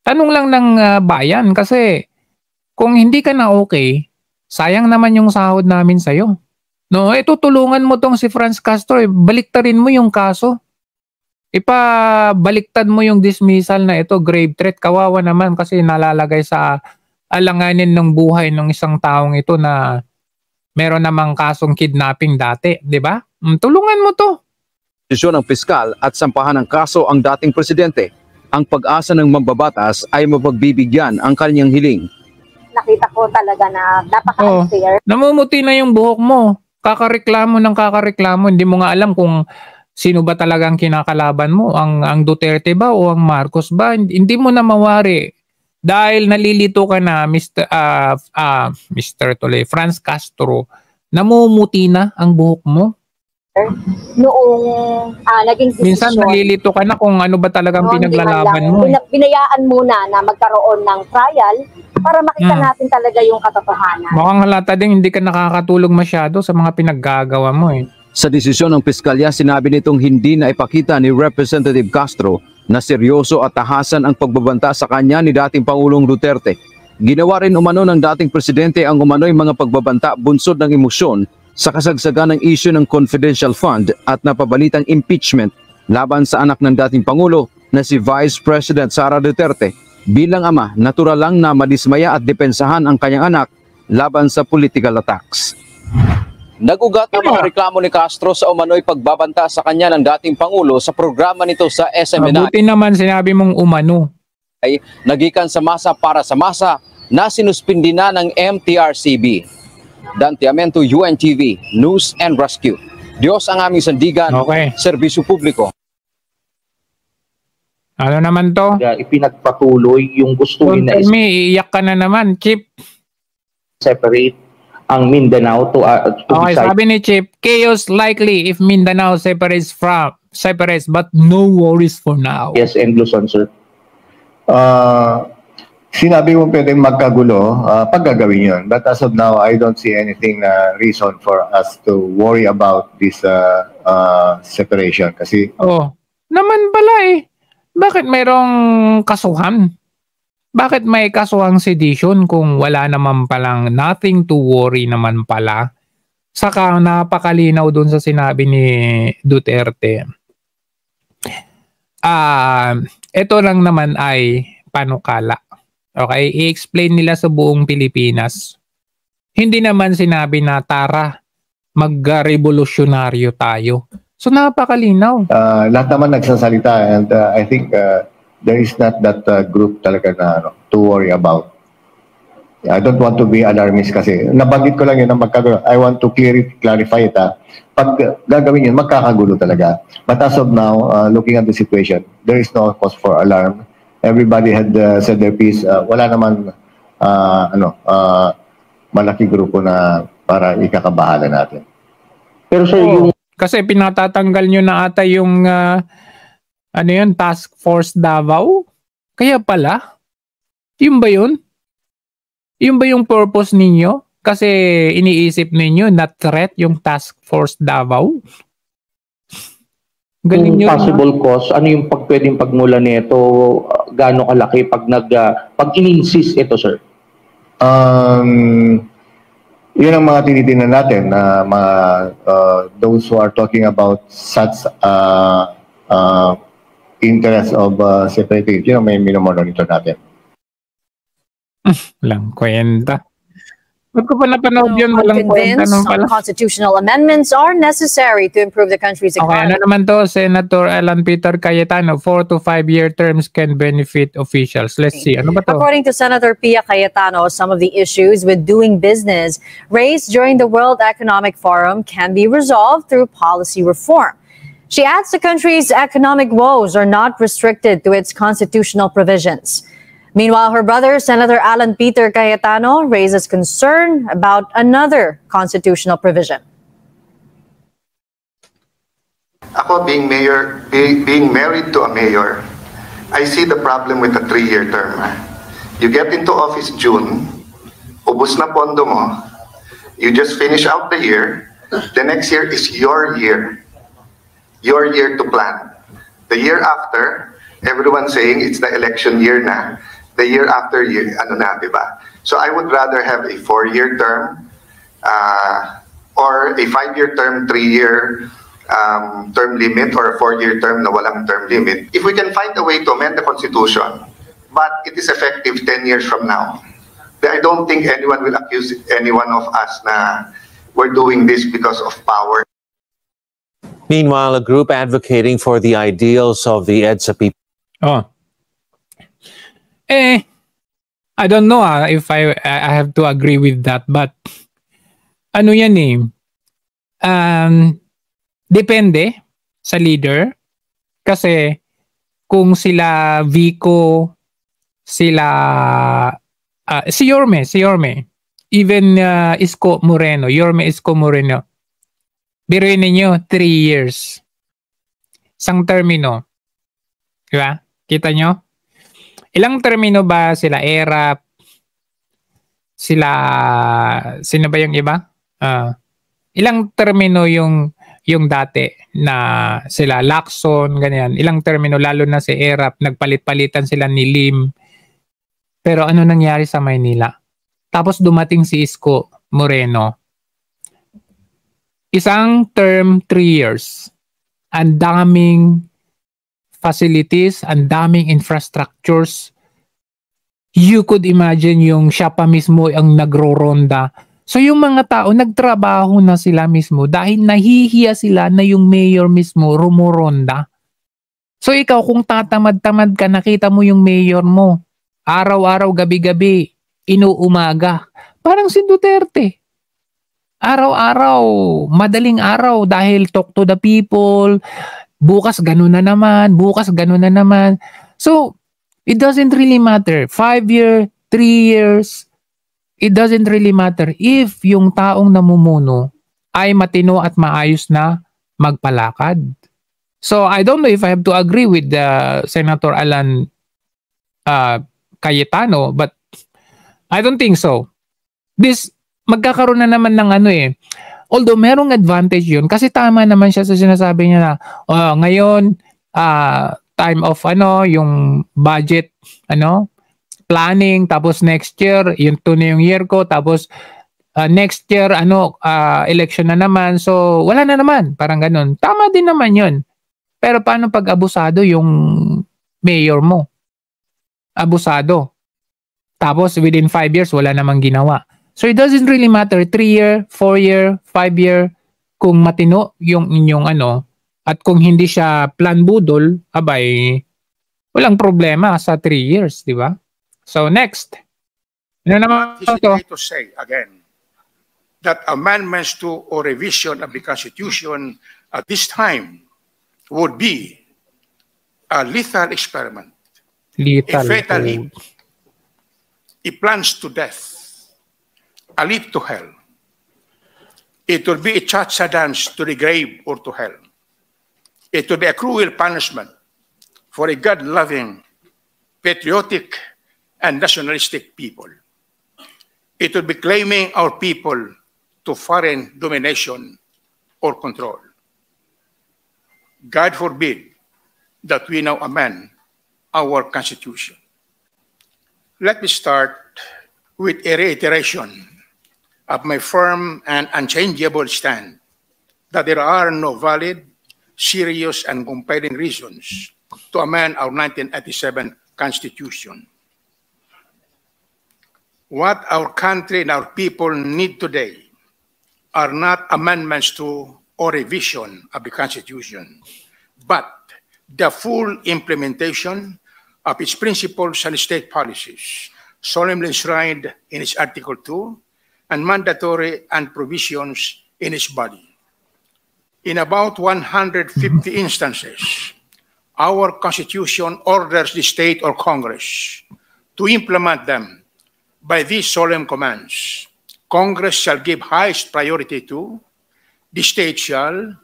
Tanong lang ng bayan kasi kung hindi ka na okay, sayang naman yung sahod namin sa'yo. Tutulungan mo tong si Franz Castro, baliktarin mo yung kaso. Ipabaliktad mo yung dismissal na ito, grave threat. Kawawa naman kasi nalalagay sa alanganin ng buhay ng isang taong ito na meron namang kasong kidnapping dati, di ba? Tulungan mo to. Desisyon ng piskal at sampahan ng kaso ang dating presidente. Ang pag-asa ng mambabatas ay mapagbibigyan ang kanyang hiling. nakita ko talaga na napaka-unfair. Namumuti na yung buhok mo. Kakareklamo ng kakareklamo. Hindi mo nga alam kung sino ba talagang kinakalaban mo. Ang Duterte ba o ang Marcos ba? Hindi mo na mawari. Dahil nalilito ka na, Mr. Franz Castro, namumuti na ang buhok mo. Noong naging desisyon. Minsan nalilito ka na kung ano ba talagang pinaglalaban mo. Binayaan muna na magkaroon ng trial para makita natin talaga yung katotohanan. Mukhang halata din hindi ka nakakatulog masyado sa mga pinaggagawa mo eh. Sa desisyon ng piskalya, sinabi nitong hindi na ipakita ni Representative Castro na seryoso at tahasan ang pagbabanta sa kanya ni dating Pangulong Duterte. Ginawa rin umano ng dating presidente ang umano'y mga pagbabanta bunsod ng emosyon sa kasagsagan ng issue ng confidential fund at napabalitang impeachment laban sa anak ng dating Pangulo na si Vice President Sara Duterte. Bilang ama, natural lang na madismaya at depensahan ang kanyang anak laban sa political attacks. Nagugat ang mga reklamo ni Castro sa umano'y pagbabanta sa kanya ng dating Pangulo sa programa nito sa SMNI. Mabuti naman sinabi mong umano. Ay nagikan sa masa para sa masa na sinuspindi na ng MTRCB. Dante Amento, UNTV, News and Rescue. Diyos ang aming sandigan, serbisyo publiko. Ano naman to? Ipinagpatuloy yung gustuin na iiyak ka na naman, Chip. Separate ang Mindanao to okay, sabi ni Chip, chaos likely if Mindanao separates but no worries for now. Yes, and Luzon, sir. Sinabi mo pwedeng magkagulo pag gagawin yun. But as of now, I don't see anything na reason for us to worry about this separation. Kasi naman pala eh. Bakit mayroong kasuhan? Bakit may kasuhang sedition kung wala naman palang nothing to worry naman pala? Saka napakalinaw dun sa sinabi ni Duterte. Ito lang naman ay panukala. Okay, i-explain nila sa buong Pilipinas. Hindi naman sinabi na tara, mag-revolusyonaryo tayo. So napakalinaw. Lahat naman nagsasalita and I think there is not that group talaga na to worry about. I don't want to be alarmist kasi nabanggit ko lang yun na magkagulo. I want to clarify it. Pag gagawin yun, magkakagulo talaga. But as of now, looking at the situation, there is no cause for alarm. Everybody had said their piece. Wala naman malaking grupo na para ikakabahala natin. Pero sir, yung kasi pinatatanggal nyo na ata yung Task Force Davao? Kaya pala? Yun ba yun? Yun ba yung purpose ninyo? Kasi iniisip ninyo na threat yung Task Force Davao? Galing possible cause, ano yung pwedeng pagmula nito, gaano kalaki pag in-insist ito, sir? Yun ang mga tinitingnan natin na those who are talking about such interest of separating, may minomonitor natin. Walang kwenta. Ba't ko pa napanood yun? Walang kwenta nung pala. Constitutional amendments are necessary to improve the country's economy. Okay, ano naman to? Senator Alan Peter Cayetano, 4 to 5 year terms can benefit officials. Let's see. Ano ba to? According to Senator Pia Cayetano, some of the issues with doing business raised during the World Economic Forum can be resolved through policy reform. She adds the country's economic woes are not restricted to its constitutional provisions. Meanwhile, her brother, Senator Alan Peter Cayetano, raises concern about another constitutional provision. Ako being married to a mayor, I see the problem with a 3-year term. You get into office June, ubus na pondo mo, you just finish out the year, the next year is your year to plan. The year after, everyone's saying it's the election year na. The year after year, diba? So I would rather have a 4-year term or a 5-year term, 3-year term limit, or a 4-year term na walang term limit. If we can find a way to amend the Constitution, but it is effective 10 years from now, I don't think anyone will accuse any one of us na we're doing this because of power. Meanwhile, a group advocating for the ideals of the EDSA people. I don't know if I have to agree with that, but ano yan eh, depende sa leader. Kasi kung sila Vico, sila si Yorme, even Isko Moreno, Yorme Isko Moreno, biruin ninyo 3 years. Isang termino. Diba? Kita nyo? Ilang termino ba sila ERAP? Sino ba yung iba? Ilang termino yung dati na sila Lacson, ganyan. Ilang termino, lalo na si ERAP, nagpalit-palitan sila ni Lim. Pero ano nangyari sa Maynila? Tapos dumating si Isko Moreno. Isang term, 3 years. Ang daming facilities, ang daming infrastructures. You could imagine yung siya pa mismo ang nagro-ronda. So yung mga tao, nagtrabaho na sila mismo dahil nahihiya sila na yung mayor mismo rumoronda. So ikaw kung tatamad-tamad ka, nakita mo yung mayor mo, araw-araw, gabi-gabi, inuumaga. Parang si Duterte. Araw-araw, madaling araw dahil talk to the people, bukas ganun na naman, So, it doesn't really matter. 5 years, 3 years, it doesn't really matter if yung taong namumuno ay matino at maayos na magpalakad. So, I don't know if I have to agree with Senator Alan Cayetano, but I don't think so. Magkakaroon na naman ng although merong advantage yun, kasi tama naman siya sa sinasabi niya na ngayon, time of yung budget, planning, tapos next year, yun to na yung year ko, tapos next year, election na naman, so wala na naman, parang ganun. Tama din naman yun. Pero paano pag abusado yung mayor mo? Abusado. Tapos within 5 years, wala namang ginawa. So it doesn't really matter 3 year, 4 year, 5 year kung matino yung inyong at kung hindi siya plan budol, abay walang problema sa 3 years, di ba? So next. Ano naman to say again that amendments to or revision of the Constitution at this time would be a lethal experiment. A fatal leap. A plunge to death. A leap to hell. It will be a cha-cha dance to the grave or to hell. It will be a cruel punishment for a God-loving, patriotic, and nationalistic people. It will be claiming our people to foreign domination or control. God forbid that we now amend our Constitution. Let me start with a reiteration of my firm and unchangeable stand that there are no valid, serious, and compelling reasons to amend our 1987 Constitution. What our country and our people need today are not amendments to or revision of the Constitution, but the full implementation of its principles and state policies, solemnly enshrined in its Article 2, and mandatory and provisions in its body. In about 150 instances, our Constitution orders the state or Congress to implement them by these solemn commands. Congress shall give highest priority to, the state shall,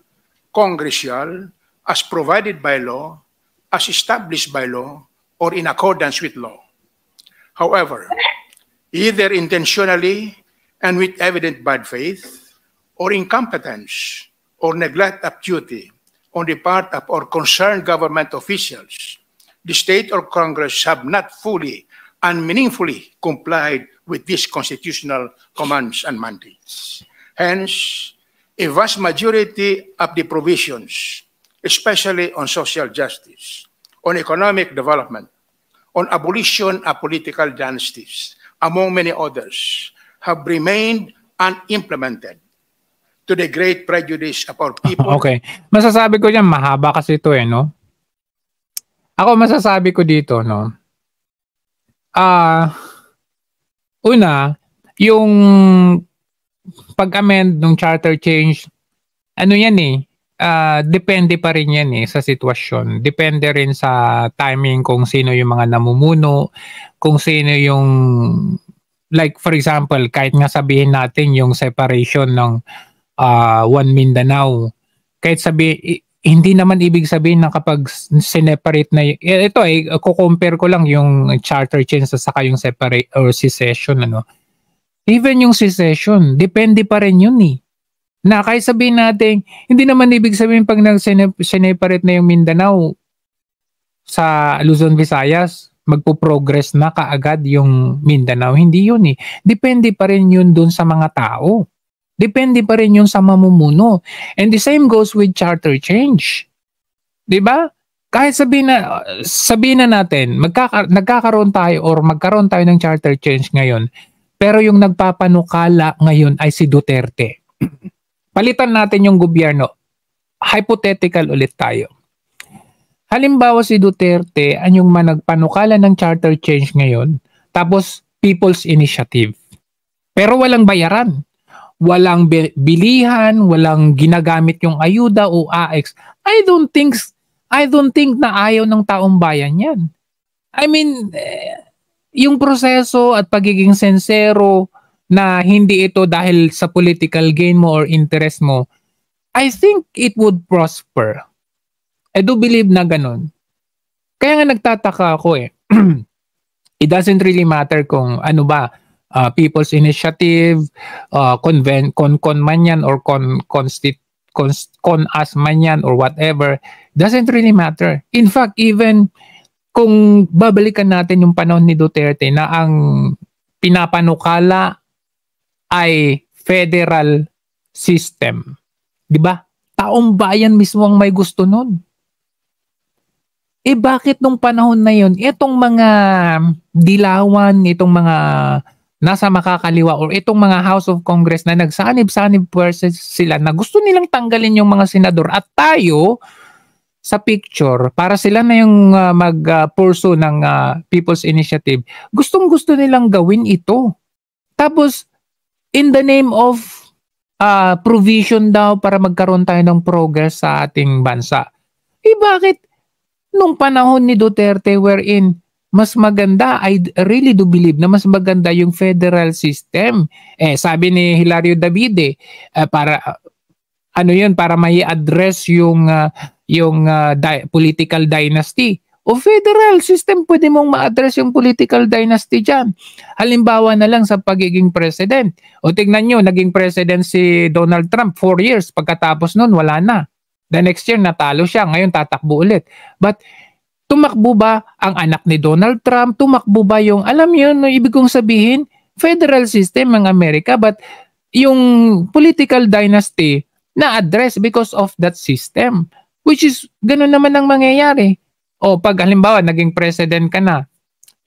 Congress shall, as provided by law, as established by law, or in accordance with law. However, either intentionally and with evident bad faith, or incompetence, or neglect of duty on the part of our concerned government officials, the state or Congress have not fully and meaningfully complied with these constitutional commands and mandates. Hence, a vast majority of the provisions, especially on social justice, on economic development, on abolition of political dynasties, among many others, have remained unimplemented to the great prejudice of our people. Okay. Masasabi ko yan, mahaba kasi ito no? Ako masasabi ko dito, no? Una, yung pag-amend ng charter change, ano yan depende pa rin yan sa sitwasyon. Depende rin sa timing kung sino yung mga namumuno, kung sino yung, like for example, kahit nga sabihin natin yung separation ng One Mindanao, kahit hindi naman ibig sabihin na kapag sineparate na ito kukompare ko lang yung charter change saka yung separate or secession even yung secession depende pa rin yun na kahit sabihin natin hindi naman ibig sabihin pag nag-separate na yung Mindanao sa Luzon, Visayas magpo-progress na kaagad yung Mindanao, hindi yun depende pa rin yun dun sa mga tao. Depende pa rin yun sa mamumuno. And the same goes with charter change. Diba? Kahit sabihin na natin, nagkakaroon tayo or magkaroon tayo ng charter change ngayon, pero yung nagpapanukala ngayon ay si Duterte. Palitan natin yung gobyerno. Hypothetical ulit tayo. Halimbawa si Duterte ang yung nagpanukala ng charter change ngayon, tapos People's Initiative. Pero walang bayaran. Walang bilihan, walang ginagamit yung ayuda o AX. I don't think na ayaw ng taong bayan yan. I mean, yung proseso at pagiging sensero na hindi ito dahil sa political gain mo or interest mo, I think it would prosper. I do believe na ganun. Kaya nga nagtataka ako It doesn't really matter kung ano ba, People's Initiative, con man yan or con-as man yan or whatever, doesn't really matter. In fact, even kung babalikan natin yung panahon ni Duterte na ang pinapanukala ay federal system. Diba? Taong bayan mismo ang may gusto nun. Bakit nung panahon na yun, itong mga dilawan, itong mga nasa makakaliwa or itong mga House of Congress na nagsanib-sanib versus sila na gusto nilang tanggalin yung mga senador at tayo sa picture para sila na yung mag-pursue ng People's Initiative. Gustong-gusto nilang gawin ito. Tapos, in the name of provision daw para magkaroon tayo ng progress sa ating bansa. Bakit nung panahon ni Duterte wherein mas maganda, I really do believe na mas maganda yung federal system. Sabi ni Hilario Davide, para para may address yung political dynasty. O federal system, pwede mong ma-address yung political dynasty dyan. Halimbawa na lang sa pagiging president. O tignan nyo, naging president si Donald Trump 4 years. Pagkatapos nun, wala na. The next year, natalo siya. Ngayon, tatakbo ulit. But tumakbo ba ang anak ni Donald Trump? Tumakbo ba yung, alam yun, ibig kong sabihin, federal system ng Amerika, but yung political dynasty na-address because of that system. Which is, ganun naman ang mangyayari. O pag halimbawa, naging president ka na,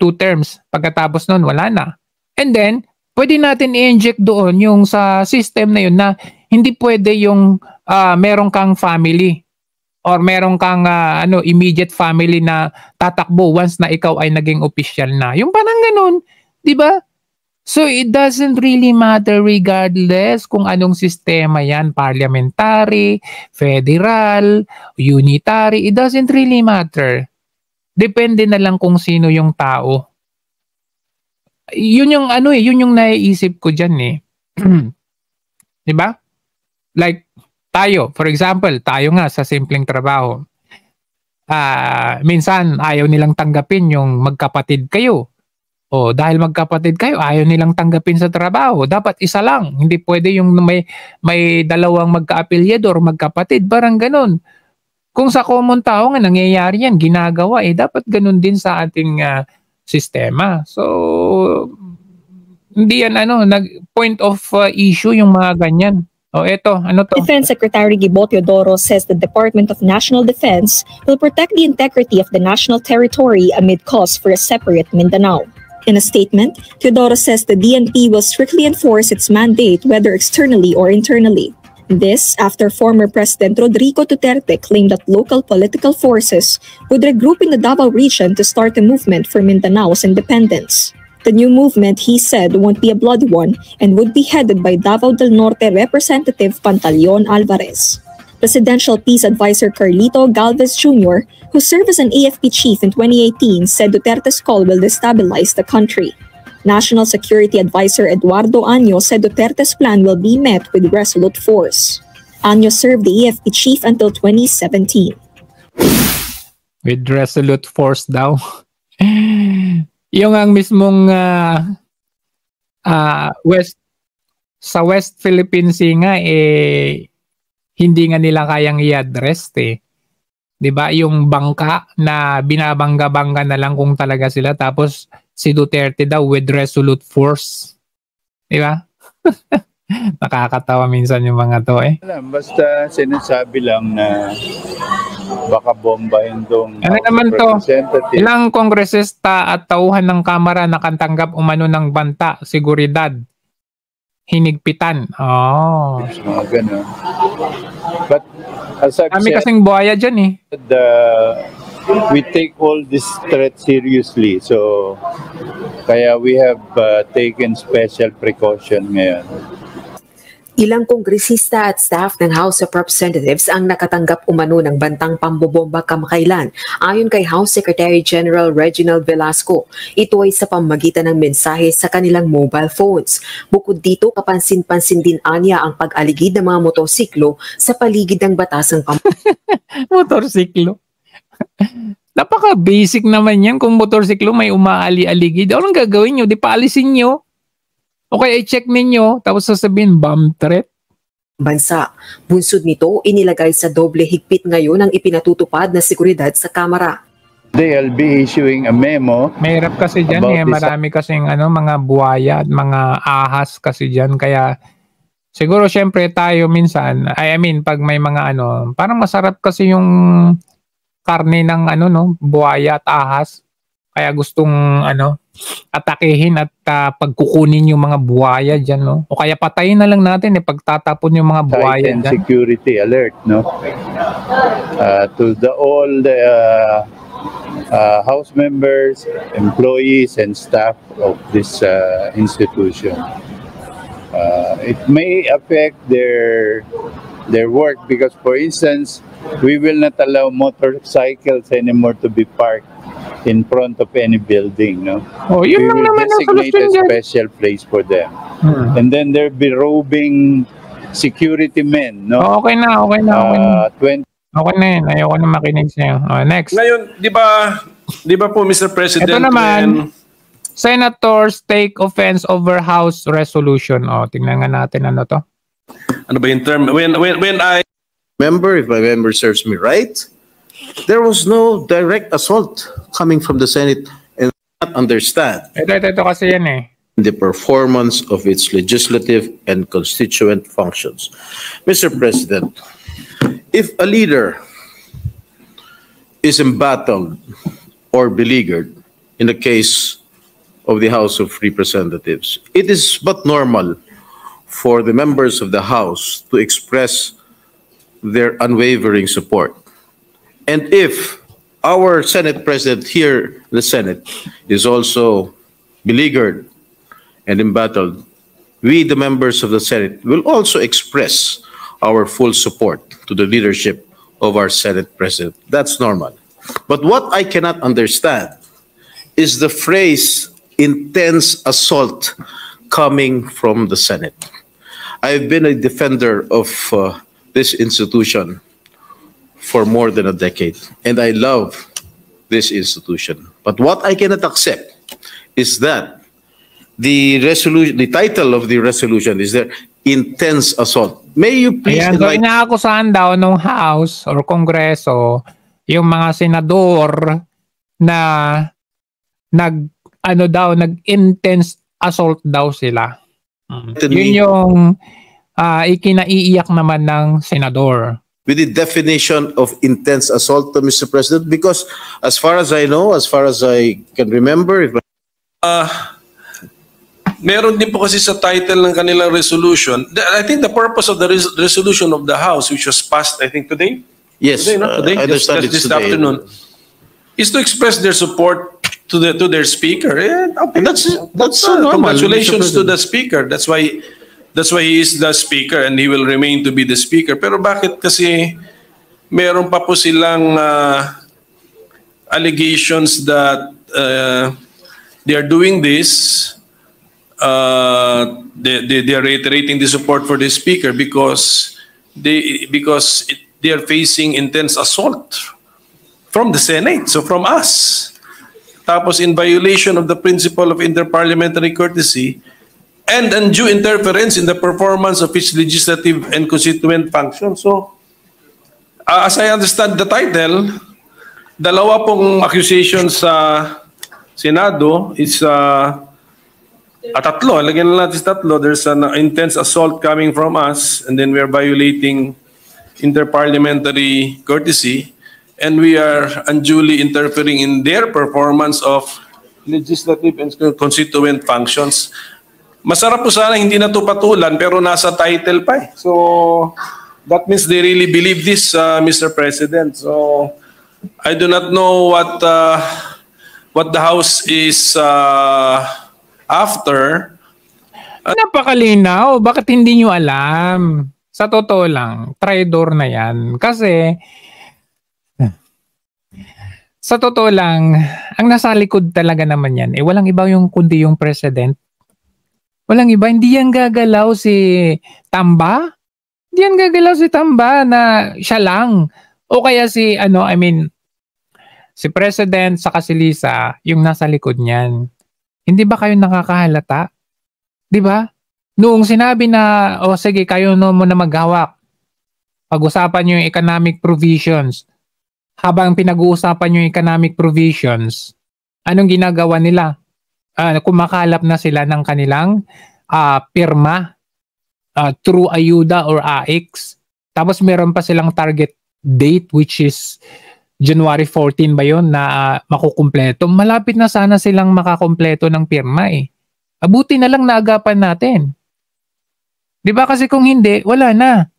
2 terms, pagkatapos nun, wala na. And then, pwede natin i-inject doon yung sa system na yun na hindi pwede yung meron kang family or meron kang immediate family na tatakbo once na ikaw ay naging official na. Yung parang ganun, di ba? So it doesn't really matter regardless kung anong sistema yan, parliamentary, federal, unitary, it doesn't really matter. Depende na lang kung sino yung tao. Yun yung yun yung naiisip ko diyan Di ba? Like tayo, for example, tayo nga sa simpleng trabaho. Minsan ayaw nilang tanggapin yung magkapatid kayo. O dahil magkapatid kayo, ayaw nilang tanggapin sa trabaho. Dapat isa lang. Hindi pwede yung may dalawang magka-apelyado or magkapatid. Parang ganun. Kung sa common tao nga nangyayari yan, ginagawa, dapat ganun din sa ating sistema. So, hindi yan point of issue yung mga ganyan. O eto, ano to? Defense Secretary Gibo Teodoro says the Department of National Defense will protect the integrity of the national territory amid calls for a separate Mindanao. In a statement, Teodoro says the DNP will strictly enforce its mandate whether externally or internally. This after former President Rodrigo Duterte claimed that local political forces would regroup in the Davao region to start a movement for Mindanao's independence. The new movement, he said, won't be a bloody one and would be headed by Davao del Norte Representative Pantaleon Alvarez. Presidential Peace Advisor Carlito Galvez Jr., who served as an AFP chief in 2018, said Duterte's call will destabilize the country. National Security Advisor Eduardo Año said Duterte's plan will be met with resolute force. Año served the AFP chief until 2017. With resolute force daw. Yung ang mismong sa West Philippine Sea nga hindi nga nila kayang i-address 'Di ba? Yung bangka na binabangga-bangga na lang kung talaga sila, tapos si Duterte daw with resolute force. 'Di ba? Nakakatawa minsan yung mga to Basta sinasabi lang na baka bombahin tong ano naman to? Ilang kongresista at tauhan ng Kamara nakatanggap umano ng banta, seguridad, hinigpitan. Mga ganun. But as I've kami said, kasing buhaya dyan we take all this threat seriously. So kaya we have taken special precaution ngayon. Ilang kongresista at staff ng House of Representatives ang nakatanggap umano ng bantang pambobomba kamakailan, ayon kay House Secretary General Reginald Velasco. Ito ay sa pamamagitan ng mensahe sa kanilang mobile phones. Bukod dito, kapansin-pansin din anya ang pag-aligid ng mga motorsiklo sa paligid ng batasang motorsiklo? Napaka-basic naman yan. Kung motorsiklo may umaali-aligid, anong gagawin nyo? Di paalisin nyo? Okay, i-check ninyo, tapos sasabihin, bomb threat. Bansa. Bunsod nito, inilagay sa doble higpit ngayon ang ipinatutupad na seguridad sa Kamara. They'll be issuing a memo. Mahirap kasi dyan marami kasing mga buhaya at mga ahas kasi dyan. Kaya siguro syempre tayo minsan, pag may mga parang masarap kasi yung karne ng buhaya at ahas. Kaya gustong atakehin at pagkukunin yung mga buhaya dyan, no? O kaya patayin na lang natin pagtatapon yung mga buhaya dyan. Security alert, no? To all the House members, employees, and staff of this institution. It may affect their work because, for instance, we will not allow motorcycles anymore to be parked in front of any building, no? Yun we will designate a special place for them. And then there'll be roving security men, no? Okay na. Okay na yun. Ayoko na makinig sa'yo. Next. Ngayon, di ba po, Mr. President? Ito naman, senators take offense over House resolution. Tingnan nga natin ano to. Ano ba yung term? When I... Member, if my member serves me right, there was no direct assault coming from the Senate and not understand ito kasi yan the performance of its legislative and constituent functions. Mr. President, if a leader is embattled or beleaguered in the case of the House of Representatives, it is but normal for the members of the House to express their unwavering support. And if our Senate President here in the Senate is also beleaguered and embattled, we, the members of the Senate, will also express our full support to the leadership of our Senate President. That's normal. But what I cannot understand is the phrase intense assault coming from the Senate. I've been a defender of this institution for more than a decade, and I love this institution. But what I cannot accept is that the title of the resolution is there, intense assault. May you please enlighten... Inaakusahan daw ng House or Kongreso yung mga senador na nag-intense assault daw sila. Yun yung ikinaiiyak naman ng senador. With the definition of intense assault, Mr. President, because as far as I know, as far as I can remember, meron din po kasi sa title ng kanilang resolution. I think the purpose of the resolution of the House, which was passed, I think today. Yes, today, I understand this today. afternoon, is to express their support to their speaker. Okay. That's normal. Congratulations to the speaker. That's why he is the speaker and he will remain to be the speaker. Pero bakit kasi meron pa po silang allegations that they are doing this? They are reiterating the support for the speaker because they are facing intense assault from the Senate, so from us. Tapos in violation of the principle of interparliamentary courtesy and undue interference in the performance of its legislative and constituent function. So, as I understand the title, dalawa pong accusations sa Senado is tatlo. Lagyan na natin tatlo. There's an intense assault coming from us and then we are violating interparliamentary courtesy. And we are unduly interfering in their performance of legislative and constituent functions. Masarap po sana hindi na ito patulan pero nasa title pa eh. So that means they really believe this, Mr. President. So I do not know what the House is after. Napakalinaw. Bakit hindi nyo alam? Sa totoo lang, traidor na yan. Kasi sa totoo lang, ang nasa likod talaga naman yan, walang iba yung kundi yung president. Walang iba, hindi yan gagalaw si Tamba. Hindi yan gagalaw si Tamba na siya lang. O kaya si, si president saka si Lisa, yung nasa likod niyan. Hindi ba kayo nakakahalata? Di ba? Noong sinabi na, sige, kayo no mo na maghawak. Pag-usapan yung economic provisions. Habang pinag-uusapan yung economic provisions, anong ginagawa nila? Kumakalap na sila ng kanilang pirma through ayuda or AIX. Tapos meron pa silang target date which is January 14 ba yun na makukumpleto. Malapit na sana silang makakumpleto ng pirma eh. Abuti na lang naagapan natin. Di ba kasi kung hindi, wala na.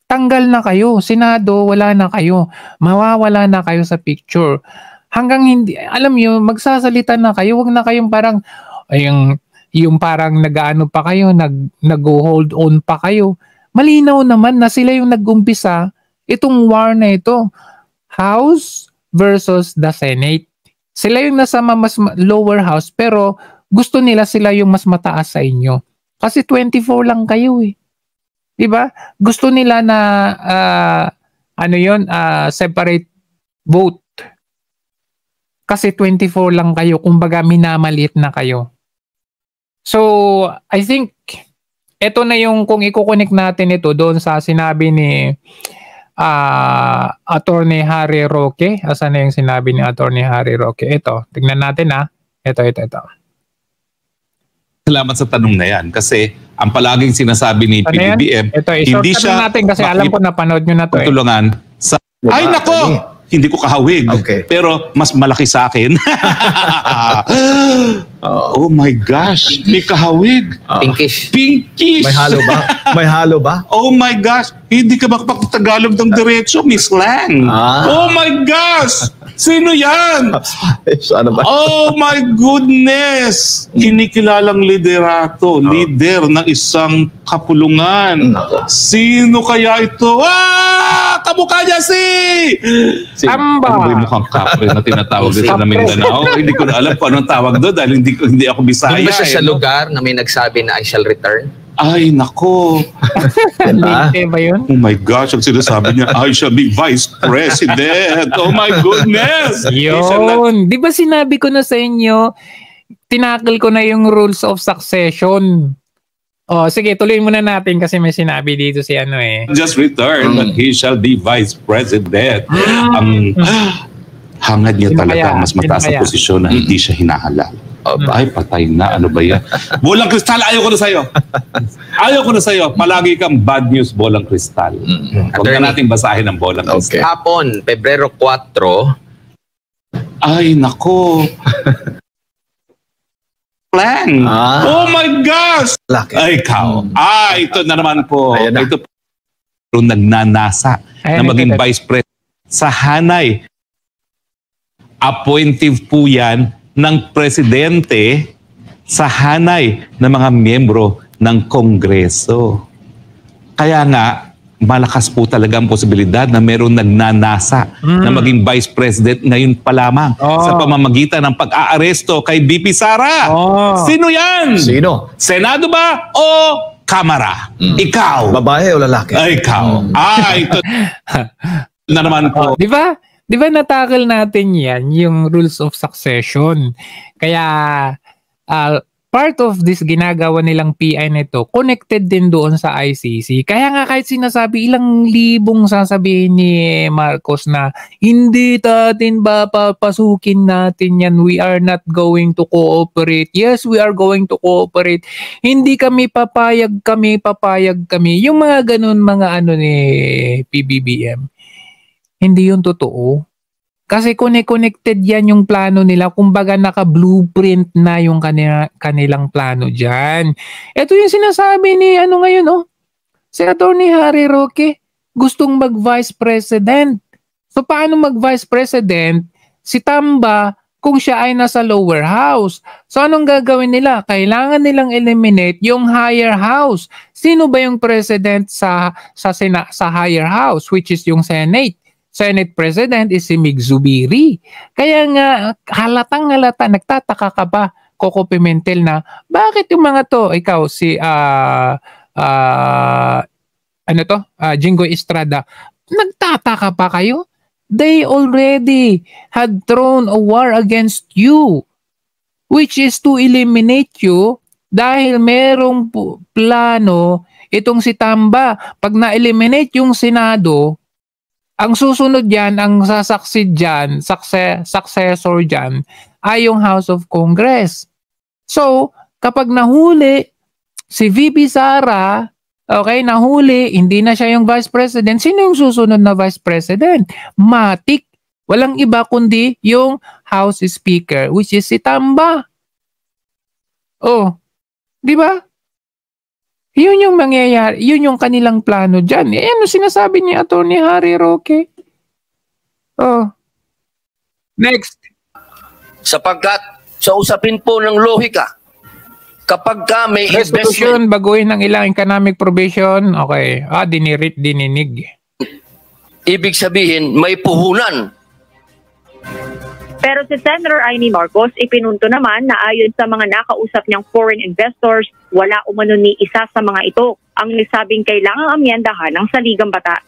Tanggal na kayo. Senado, wala na kayo. Mawawala na kayo sa picture. Hanggang hindi, alam niyo, magsasalita na kayo. Huwag na kayong parang, yung parang nag-ano pa kayo, nag-hold on pa kayo. Malinaw naman na sila yung nag-umpisa itong war na ito. House versus the Senate. Sila yung nasa mas lower house pero gusto nila sila yung mas mataas sa inyo. Kasi 24 lang kayo eh. Diba? Gusto nila na separate vote. Kasi 24 lang kayo, kumbaga minamaliit na kayo. So, I think ito na yung kung i-connect natin ito doon sa sinabi ni Attorney Harry Roque. Asan na yung sinabi ni Attorney Harry Roque? Ito, tignan natin Ito. Salamat sa tanong na yan kasi ang palaging sinasabi ni PBBM, hindi siya natin kasi alam ko napanood nyo na to tulungan sa ay nako, hindi ko kahawig pero mas malaki sa akin. Oh my gosh, may kahawig. Pinkish. May halo ba? Oh my gosh, hindi ka makapagtagalog ng diretso, Miss Lang. Oh my gosh, sino yan? Oh my goodness, kinikilalang liderato, leader ng isang kapulungan. Sino kaya ito? Kamukha niya si Tamba. Ano ba yung mukhang kapre na tinatawag dito sa Mindanao? Hindi ko na alam kung anong tawag doon dahil hindi ako Bisaya. Doon ba siya sa lugar na may nagsabi na I shall return? Ay, nako. Ba yun? Oh my gosh, ang sinasabi niya, I shall be Vice President. Oh my goodness. Yun. Di ba sinabi ko na sa inyo, tinakil ko na yung rules of succession. Sige, tuloy muna natin kasi may sinabi dito si Just return, but he shall be Vice President. Ang hangad niya talaga mas mataas sa posisyon na hindi siya hinahalal. Ay, patay na. Ano ba yan? Bolang Kristal, ayaw ko na sa'yo. Ayaw ko na sa'yo. Palagi kang bad news, Bolang Kristal. Huwag na natin basahin ang Bolang Kristal. Hapon, Pebrero 4. Ay, nako. Plan. Oh my gosh! Ay, ikaw. Ito na naman po. Ito po. Nagnanasa na maging Vice President sa Hanay. Appointive po yan ng presidente sa hanay ng mga miyembro ng Kongreso. Kaya nga, malakas po talaga ang posibilidad na mayroong nagnanasa na maging Vice President ngayon pa lamang sa pamamagitan ng pag-aaresto kay VP Sara. Sino yan? Sino? Senado ba o Kamara? Ikaw. Babae o lalaki? Ay, ikaw. Ito na naman po. Di ba? Di ba natakil natin yan, yung rules of succession? Kaya part of this ginagawa nilang PI nito, connected din doon sa ICC. Kaya nga kahit sinasabi ilang libong sasabihin ni Marcos na hindi natin ba papasukin natin yan, we are not going to cooperate. Yes, we are going to cooperate. Hindi kami papayag kami. Yung mga ganun mga ano ni PBBM. Hindi yun totoo. Kasi connected yan yung plano nila. Kumbaga naka-blueprint na yung kanilang plano dyan. Ito yung sinasabi ni ngayon, si Atty. Harry Roque. Gustong mag-vice president. So paano mag-vice president? Si Tamba kung siya ay nasa lower house. So anong gagawin nila? Kailangan nilang eliminate yung higher house. Sino ba yung president sa higher house, which is yung Senate? Senate President is si Mig Zubiri. Kaya nga halatang-halata, nagtataka ka ba, Coco Pimentel, na bakit yung mga to, ikaw si Jinggoy Estrada, nagtataka pa kayo? They already had thrown a war against you, which is to eliminate you dahil merong plano itong si Tamba. Pag na-eliminate yung Senado, ang susunod dyan, ang sasucceed dyan, successor dyan, ay yung House of Congress. So, kapag nahuli si VP Sara, nahuli, hindi na siya yung Vice President, sino yung susunod na Vice President? Matik. Walang iba kundi yung House Speaker, which is si Tamba. Di ba? Yun yung mangyayari, yun yung kanilang plano dyan. Ano sinasabi ni Atty. Harry Roque? Next. Sapagkat sa usapin po ng lohika, kapag ka may resolution, baguhin ng ilang economic provision, okay. Dininig. Ibig sabihin, may puhunan. Pero si Senator Amy Marcos, ipinunto naman na ayon sa mga nakausap niyang foreign investors, wala umano ni isa sa mga ito ang nasabing kailangang amyendahan ng saligang batas.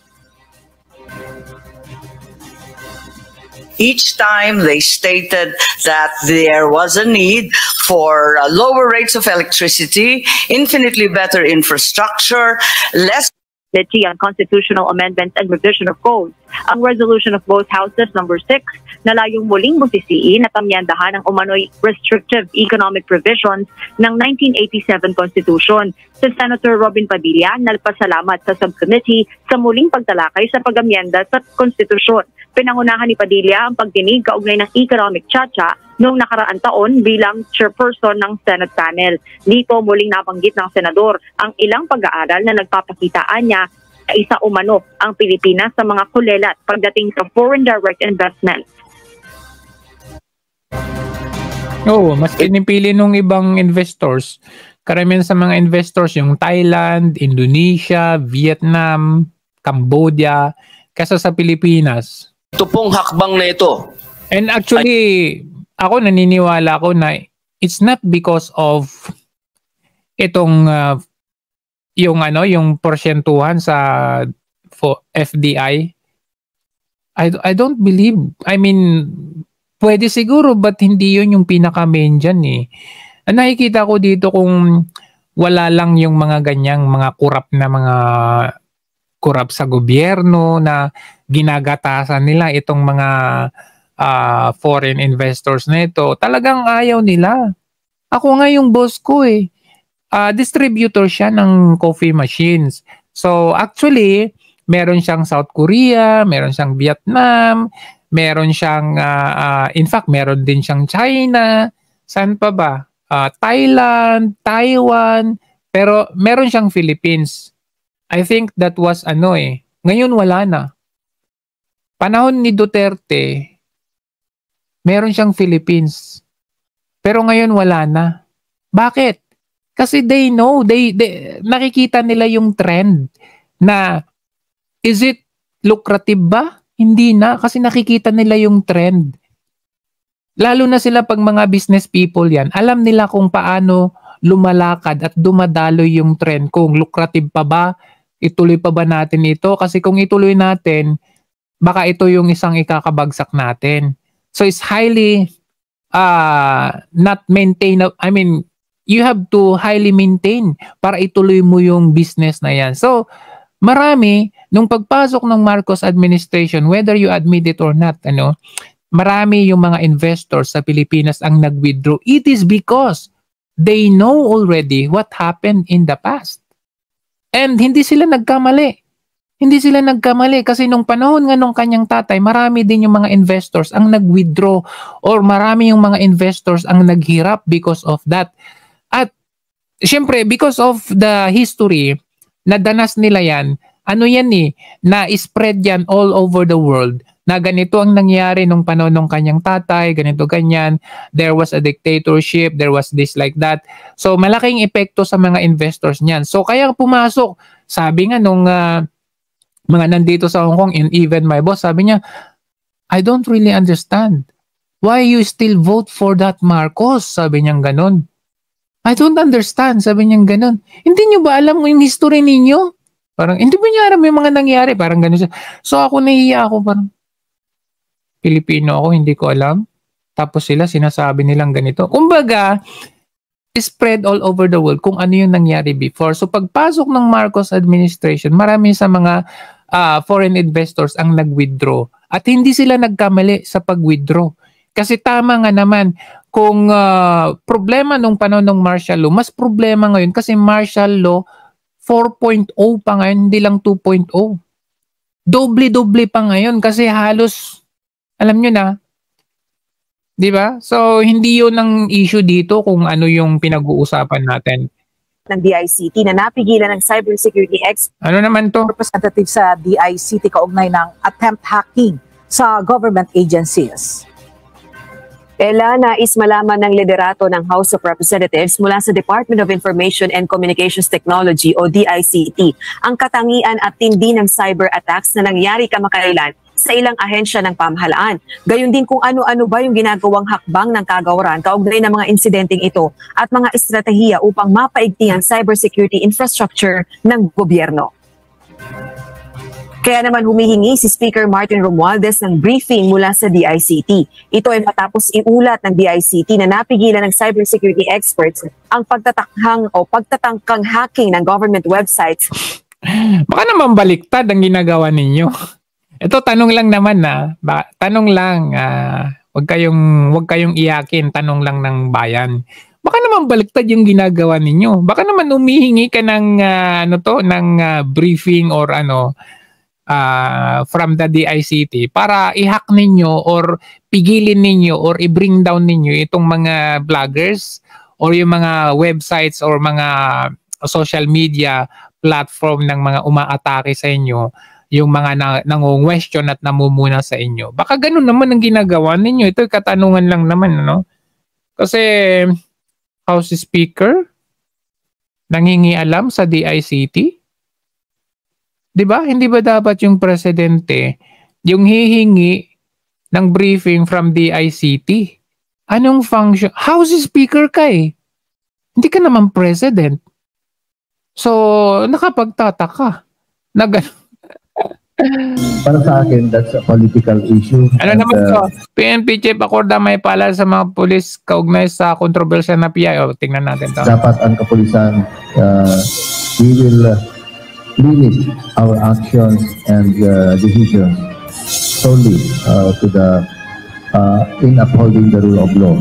Each time they stated that there was a need for lower rates of electricity, infinitely better infrastructure, less on constitutional amendments and revision of codes. Ang resolution of both houses number 6 na layong muling busisiin at amyendahan ang umano'y restrictive economic provisions ng 1987 Constitution. Si Senator Robin Padilla nagpasalamat sa subcommittee sa muling pagtalakay sa pag-amyenda sa konstitusyon. Pinangunahan ni Padilla ang pagdinig kaugnay ng economic chacha noong nakaraang taon bilang chairperson ng Senate panel. Dito muling nabanggit ng senador ang ilang pag-aaral na nagpapakitaan niya na isa umano ang Pilipinas sa mga kulelat pagdating sa foreign direct investment. Mas pinipili nung ibang investors. Karamihan sa mga investors yung Thailand, Indonesia, Vietnam, Cambodia, kaysa sa Pilipinas. Ito pong hakbang na ito. And actually, ako naniniwala ko na it's not because of itong yung porsyentuhan sa FDI. I don't believe. I mean, pwede siguro, but hindi yun yung pinaka-main dyan eh. Nakikita ko dito kung wala lang yung mga ganyang mga kurap sa gobyerno na ginagatasan nila itong mga foreign investors na ito. Talagang ayaw nila. Ako nga yung boss ko eh. Distributor siya ng coffee machines. So actually, meron siyang South Korea, meron siyang Vietnam, meron siyang, in fact, meron din siyang China. Saan pa ba? Thailand, Taiwan, pero meron siyang Philippines. I think that was ngayon wala na. Panahon ni Duterte, meron siyang Philippines. Pero ngayon wala na. Bakit? Kasi they know, they nakikita nila yung trend na is it lucrative ba? Hindi na kasi nakikita nila yung trend. Lalo na sila pag mga business people yan, alam nila kung paano lumalakad at dumadaloy yung trend. Kung lucrative pa ba, ituloy pa ba natin ito? Kasi kung ituloy natin, baka ito yung isang ikakabagsak natin. So it's highly not maintain. I mean, you have to highly maintain para ituloy mo yung business na yan. So marami, nung pagpasok ng Marcos administration, whether you admit it or not, marami yung mga investors sa Pilipinas ang nag-withdraw. It is because they know already what happened in the past. And hindi sila nagkamali. Hindi sila nagkamali kasi nung panahon nga nung kanyang tatay, marami din yung mga investors ang nag-withdraw or marami yung mga investors ang naghirap because of that. At syempre, because of the history, nadanas nila yan, na-spread yan all over the world, na ganito ang nangyari nung panahon ng kanyang tatay, ganito ganyan, there was a dictatorship, there was this like that. So malaking epekto sa mga investors niyan. So kaya pumasok, sabi nga nung mga nandito sa Hong Kong, and even my boss, sabi niya, I don't really understand. Why you still vote for that Marcos? Sabi niya ganun. I don't understand. Sabi niya ganun. Hindi niyo ba alam yung history ninyo? Parang, hindi ba niya alam yung mga nangyari? Parang ganun siya. So ako nahihiya ako, parang, Pilipino ako, hindi ko alam. Tapos sila, sinasabi nilang ganito. Kumbaga, spread all over the world kung ano yung nangyari before. So pagpasok ng Marcos administration, marami sa mga foreign investors ang nag-withdraw. At hindi sila nagkamali sa pag-withdraw. Kasi tama nga naman, kung problema nung panahon ng martial law, mas problema ngayon kasi martial law 4.0 pa ngayon, hindi lang 2.0. Doble-doble pa ngayon kasi halos, alam nyo na, di ba? So, hindi yun ang issue dito kung ano yung pinag-uusapan natin. Ng DICT na napigilan ng cybersecurity expert. Ano naman to? Representative sa DICT kaugnay ng attempt hacking sa government agencies. Ella, nais malaman ng liderato ng House of Representatives mula sa Department of Information and Communications Technology o DICT ang katangian at tindi ng cyber attacks na nangyari kamakailan sa ilang ahensya ng pamahalaan. Gayon din kung ano-ano ba yung ginagawang hakbang ng kagawaran kaugnay ng mga insidenteng ito at mga estratehiya upang mapaigting ang cybersecurity infrastructure ng gobyerno. Kaya naman humihingi si Speaker Martin Romualdez ng briefing mula sa DICT. Ito ay matapos iulat ng DICT na napigilan ng cybersecurity experts ang pagtatangkang hacking ng government websites. Baka naman baliktad ang ginagawa ninyo. Ito tanong lang naman tanong lang, wag kayong iyakin, tanong lang ng bayan. Baka naman baliktad yung ginagawa ninyo. Baka naman humihingi ka ng briefing or from the DICT para i-hack ninyo or pigilin ninyo or i-bring down ninyo itong mga vloggers or yung mga websites or mga social media platform ng mga umaatake sa inyo, yung mga nangungwestiyon at namumuna sa inyo. Baka ganun naman ang ginagawa ninyo. Ito katanungan lang naman, Kasi House Speaker nangingialam sa DICT. 'Di ba? Hindi ba dapat yung presidente yung hihingi ng briefing from DICT? Anong function? House Speaker ka eh. Hindi ka naman president. So, nakapagtataka na gano'n. Para sa akin, that's a political issue. Ano naman ito? PNP Chief Acorda may paalala sa mga pulis kaugnay sa kontrobersyal na PI. Tingnan natin ito. Dapat ang kapulisan, we will limit our actions and decisions solely to the in upholding the rule of law.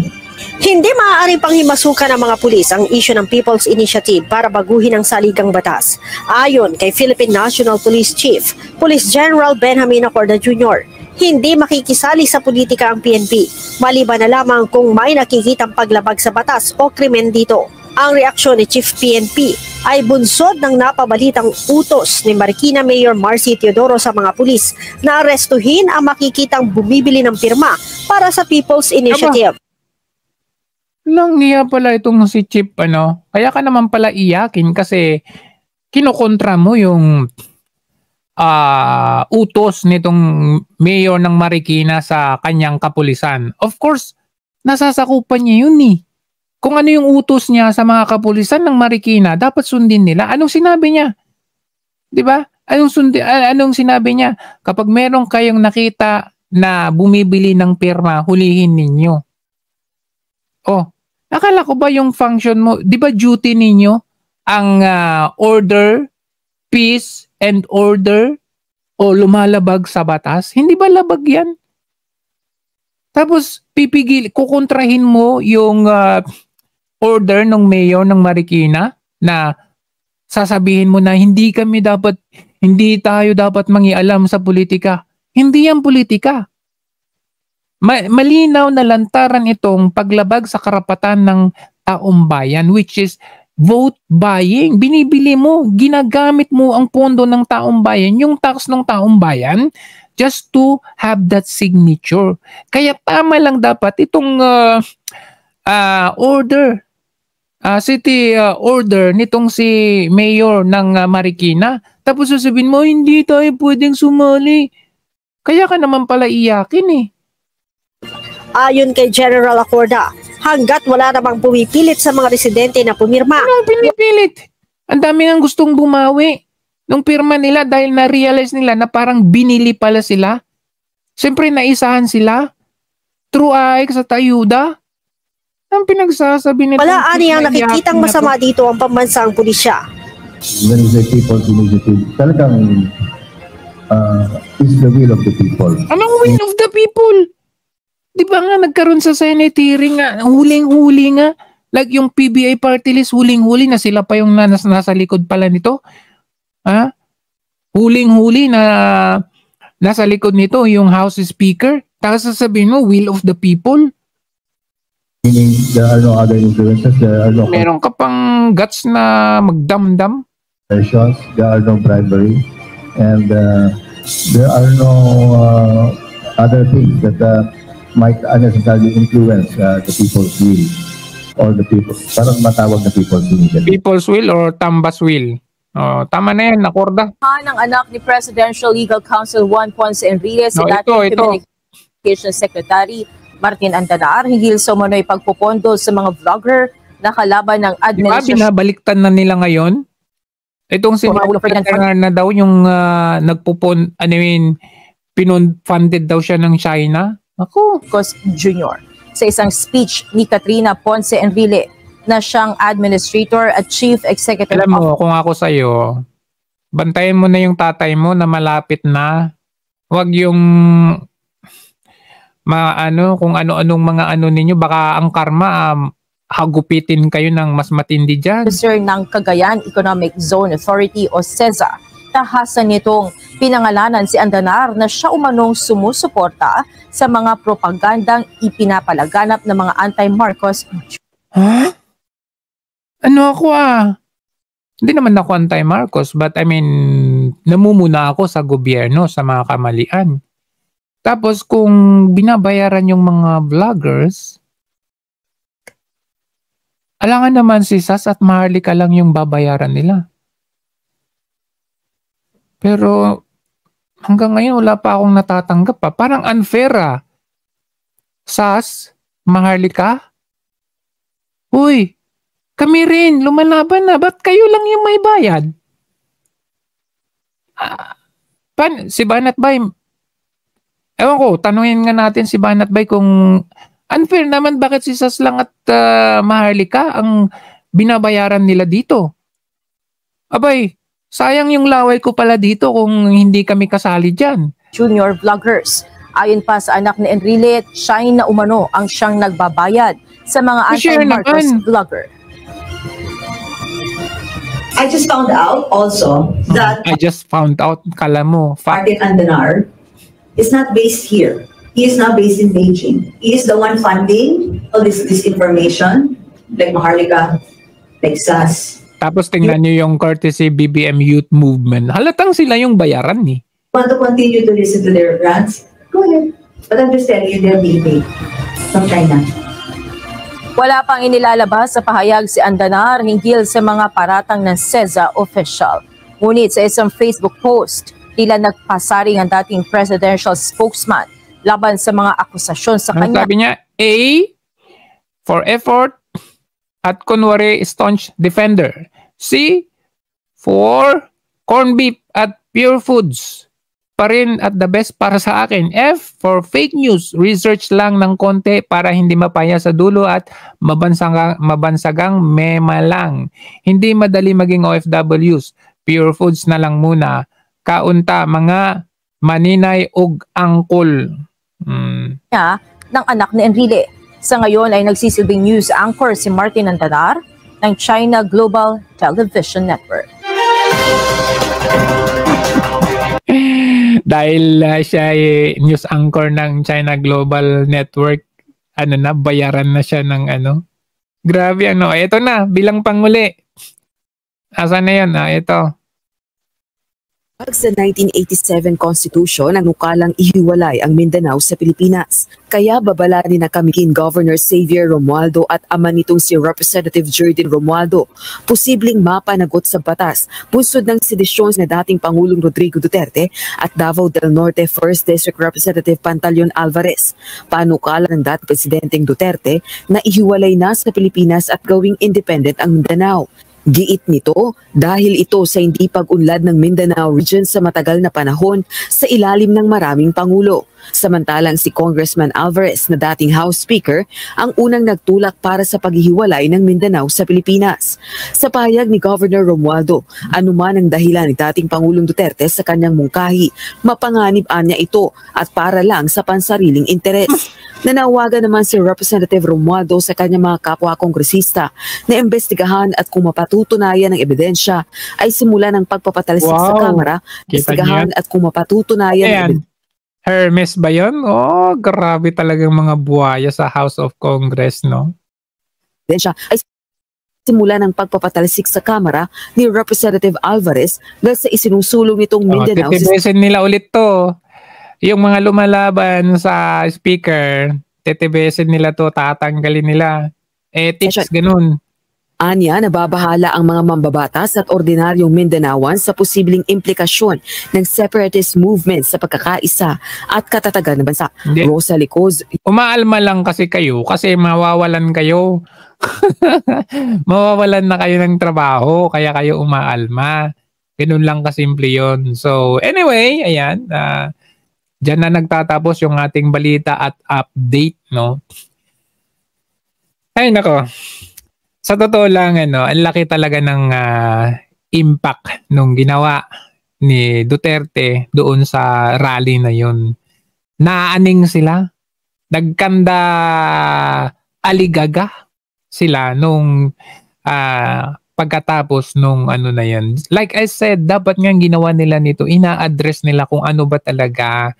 Hindi maaaring panghimasukan ng mga pulis ang isyu ng People's Initiative para baguhin ang saligang batas. Ayon kay Philippine National Police Chief, Police General Benjamin Acorda Jr., hindi makikisali sa politika ang PNP, maliban na lamang kung may nakikitang paglabag sa batas o krimen dito. Ang reaksyon ni Chief PNP ay bunsod ng napabalitang utos ni Marikina Mayor Marcy Teodoro sa mga pulis na arestuhin ang makikitang bumibili ng pirma para sa People's Initiative. Lang niya pala itong si Chip, ano? Kaya ka naman pala iyakin kasi kinokontra mo yung utos nitong mayor ng Marikina sa kanyang kapulisan. Of course, nasasakupan niya yun eh. Kung ano yung utos niya sa mga kapulisan ng Marikina, dapat sundin nila. Anong sinabi niya? 'Di ba? Anong sinabi niya? Kapag meron kayong nakita na bumibili ng pirma, hulihin ninyo. Oh, akala ko ba yung function mo, 'di ba duty ninyo ang order, peace and order o lumalabag sa batas? Hindi ba labag 'yan? Tapos kukontrahin mo yung order ng mayor ng Marikina na sasabihin mo na hindi tayo dapat mangialam sa politika. Hindi yan politika. Malinaw na lantaran itong paglabag sa karapatan ng taong bayan, which is vote buying. Binibili mo, ginagamit mo ang pondo ng taong bayan, yung tax ng taong bayan, just to have that signature. Kaya tama lang dapat itong city order nitong si mayor ng Marikina. Tapos sasabihin mo, hindi tayo pwedeng sumali. Kaya ka naman pala iyakin eh. Ayon kay General Acorda, hanggat wala namang pumipilit sa mga residente na pumirma. Ano pinipilit? Ang dami nang gustong bumawi nung pirma nila dahil na-realize nila na parang binili pala sila. Siyempre naisahan sila. Through AIC sa Tayuda. Ang pinagsasabi nito. Wala ani ang nakikitang masama dito ang pambansang pulisya. When is a people's initiative, talagang is the will of the people. Anong will of the people? Di ba nga nagkaroon sa Senate hearing nga, huling-huli nga, like yung PBI party list, huling-huli na sila pa yung nasa likod pala nito. Ha? Huling-huli na nasa likod nito yung House Speaker. Tapos sasabihin mo, will of the people. Meaning there are no other influences, there are no... Meron ka pang guts na magdamdam? There are no bribery, and there are no other things that might unnecessarily influence the people's will or the people. Parang matawag na people's will. People's will or Tambas will. Oh, tama na yan, Acorda. Ng anak ni Presidential Legal Counsel Juan Ponce Enrile, si dating Communications Secretary Martin Andanar, hinggil sa umano'y pagpupondo sa mga vlogger na kalaban ng administrasyon. Diba binabaliktan na nila ngayon? Itong si Martin na daw yung funded daw siya ng China. Ako. Jr. Sa isang speech ni Katrina Ponce Enrile na siyang administrator at chief executive. Alam mo, kung ako sa'yo, bantayan mo na yung tatay mo na malapit na. Huwag yung kung ano-anong mga ninyo, baka ang karma hagupitin kayo ng mas matindi dyan. Officer ng Cagayan Economic Zone Authority o CEZA, tahasan nitong pinangalanan si Andanar na siya umanong sumusuporta sa mga propagandang ipinapalaganap ng mga anti-Marcos. Ha? Ano ako Hindi naman ako anti-Marcos, but I mean, namumuna ako sa gobyerno sa mga kamalian. Tapos kung binabayaran yung mga vloggers, alangan naman si Sas at Maharlika lang yung babayaran nila. Pero hanggang ngayon wala pa akong natatanggap pa. Parang unfair Sas, Maharlika, uy, kami rin, lumalaban na. Ba't kayo lang yung may bayad? Si Banat Bay, ewan ko, tanungin nga natin si Banat Bay kung unfair naman, bakit si Sas lang at Maharlika ang binabayaran nila dito? Abay, sayang yung laway ko pala dito kung hindi kami kasali dyan. Junior vloggers. Ayon pa sa anak ni Enrile, siya na umano ang siyang nagbabayad sa mga anti-Marcos vlogger. I just found out also that kala mo, Martin Andanar is not based here. He is not based in Beijing. He is the one funding all this information, like Maharlika, like Sas. Tapos tingnan nyo yung courtesy BBM Youth Movement. Halatang sila yung bayaran Want to continue to listen to their grants? Go ahead. But I'm just telling you, they're being paid from China. Wala pang inilalabas sa pahayag si Andanar hinggil sa mga paratang ng CEZA official. Ngunit sa isang Facebook post, tila nagpasaring ang dating presidential spokesman laban sa mga akusasyon sa kanya. Sabi niya, A for effort at kunwari staunch defender. C for corned beef at pure foods pa rin at the best para sa akin. F for fake news, research lang ng konti para hindi mapaya sa dulo at mabansagang mema lang. Hindi madali maging OFWs. Pure foods na lang muna. Kaunta mga maninay ug angkol. Ng anak ni Enrile. Sa ngayon ay nagsisilbing news anchor si Martin Andanar ng China Global Television Network. Dahil siya ay news anchor ng China Global Network, bayaran na siya ng Grabe ito na, bilang panguli. Asan na yun? Ito. Sa 1987 Constitution, ang nukalang ihiwalay ang Mindanao sa Pilipinas. Kaya babalanin na kami kin Governor Xavier Romualdo at ama nitong si Representative Jerdin Romualdo. Posibleng mapanagot sa batas, punsod ng sedisyon na dating Pangulong Rodrigo Duterte at Davao del Norte 1st District Representative Pantaleon Alvarez. Panukala ng dating Presidenteng Duterte na ihiwalay na sa Pilipinas at gawing independent ang Mindanao. Giit nito dahil ito sa hindi pag-unlad ng Mindanao region sa matagal na panahon sa ilalim ng maraming pangulo. Samantalang si Congressman Alvarez na dating House Speaker ang unang nagtulak para sa paghihiwalay ng Mindanao sa Pilipinas. Sa pahayag ni Governor Romualdo, anuman ang dahilan ni dating Pangulong Duterte sa kanyang mungkahi, mapanganib-an niya ito at para lang sa pansariling interes. Nanawagan naman si Representative Romualdo sa kanyang mga kapwa-kongresista na imbestigahan at kung mapatutunayan ng ebidensya ay simula ng pagpapatalisik sa Kamara, imbestigahan at kung mapatutunayan ng Hermes ba yun? Oh, grabe talagang mga buhaya sa House of Congress, no? Ebidensya ay simula ng pagpapatalisik sa Kamara ni Representative Alvarez dahil sa isinusulong nitong Mindanao. Titibesin nila ulit to. Yung mga lumalaban sa speaker, titibesin nila to, tatanggalin nila. Ethics, ganun. Anya, nababahala ang mga mambabatas at ordinaryong Mindanaoan sa posibleng implikasyon ng separatist movement sa pagkakaisa at katatagan ng bansa. Rosa Licoz. Umaalma lang kasi kayo kasi mawawalan kayo. Mawawalan na kayo ng trabaho kaya kayo umaalma. Ganun lang kasimple yun. So anyway, ayan. Diyan na nagtatapos yung ating balita at update, no? Ay, nako. Sa totoo lang, ang laki talaga ng impact nung ginawa ni Duterte doon sa rally na yun. Naaning sila. Nagkanda aligaga sila nung pagkatapos nung na yan. Like I said, dapat nga ginawa nila nito, ina-address nila kung ano ba talaga,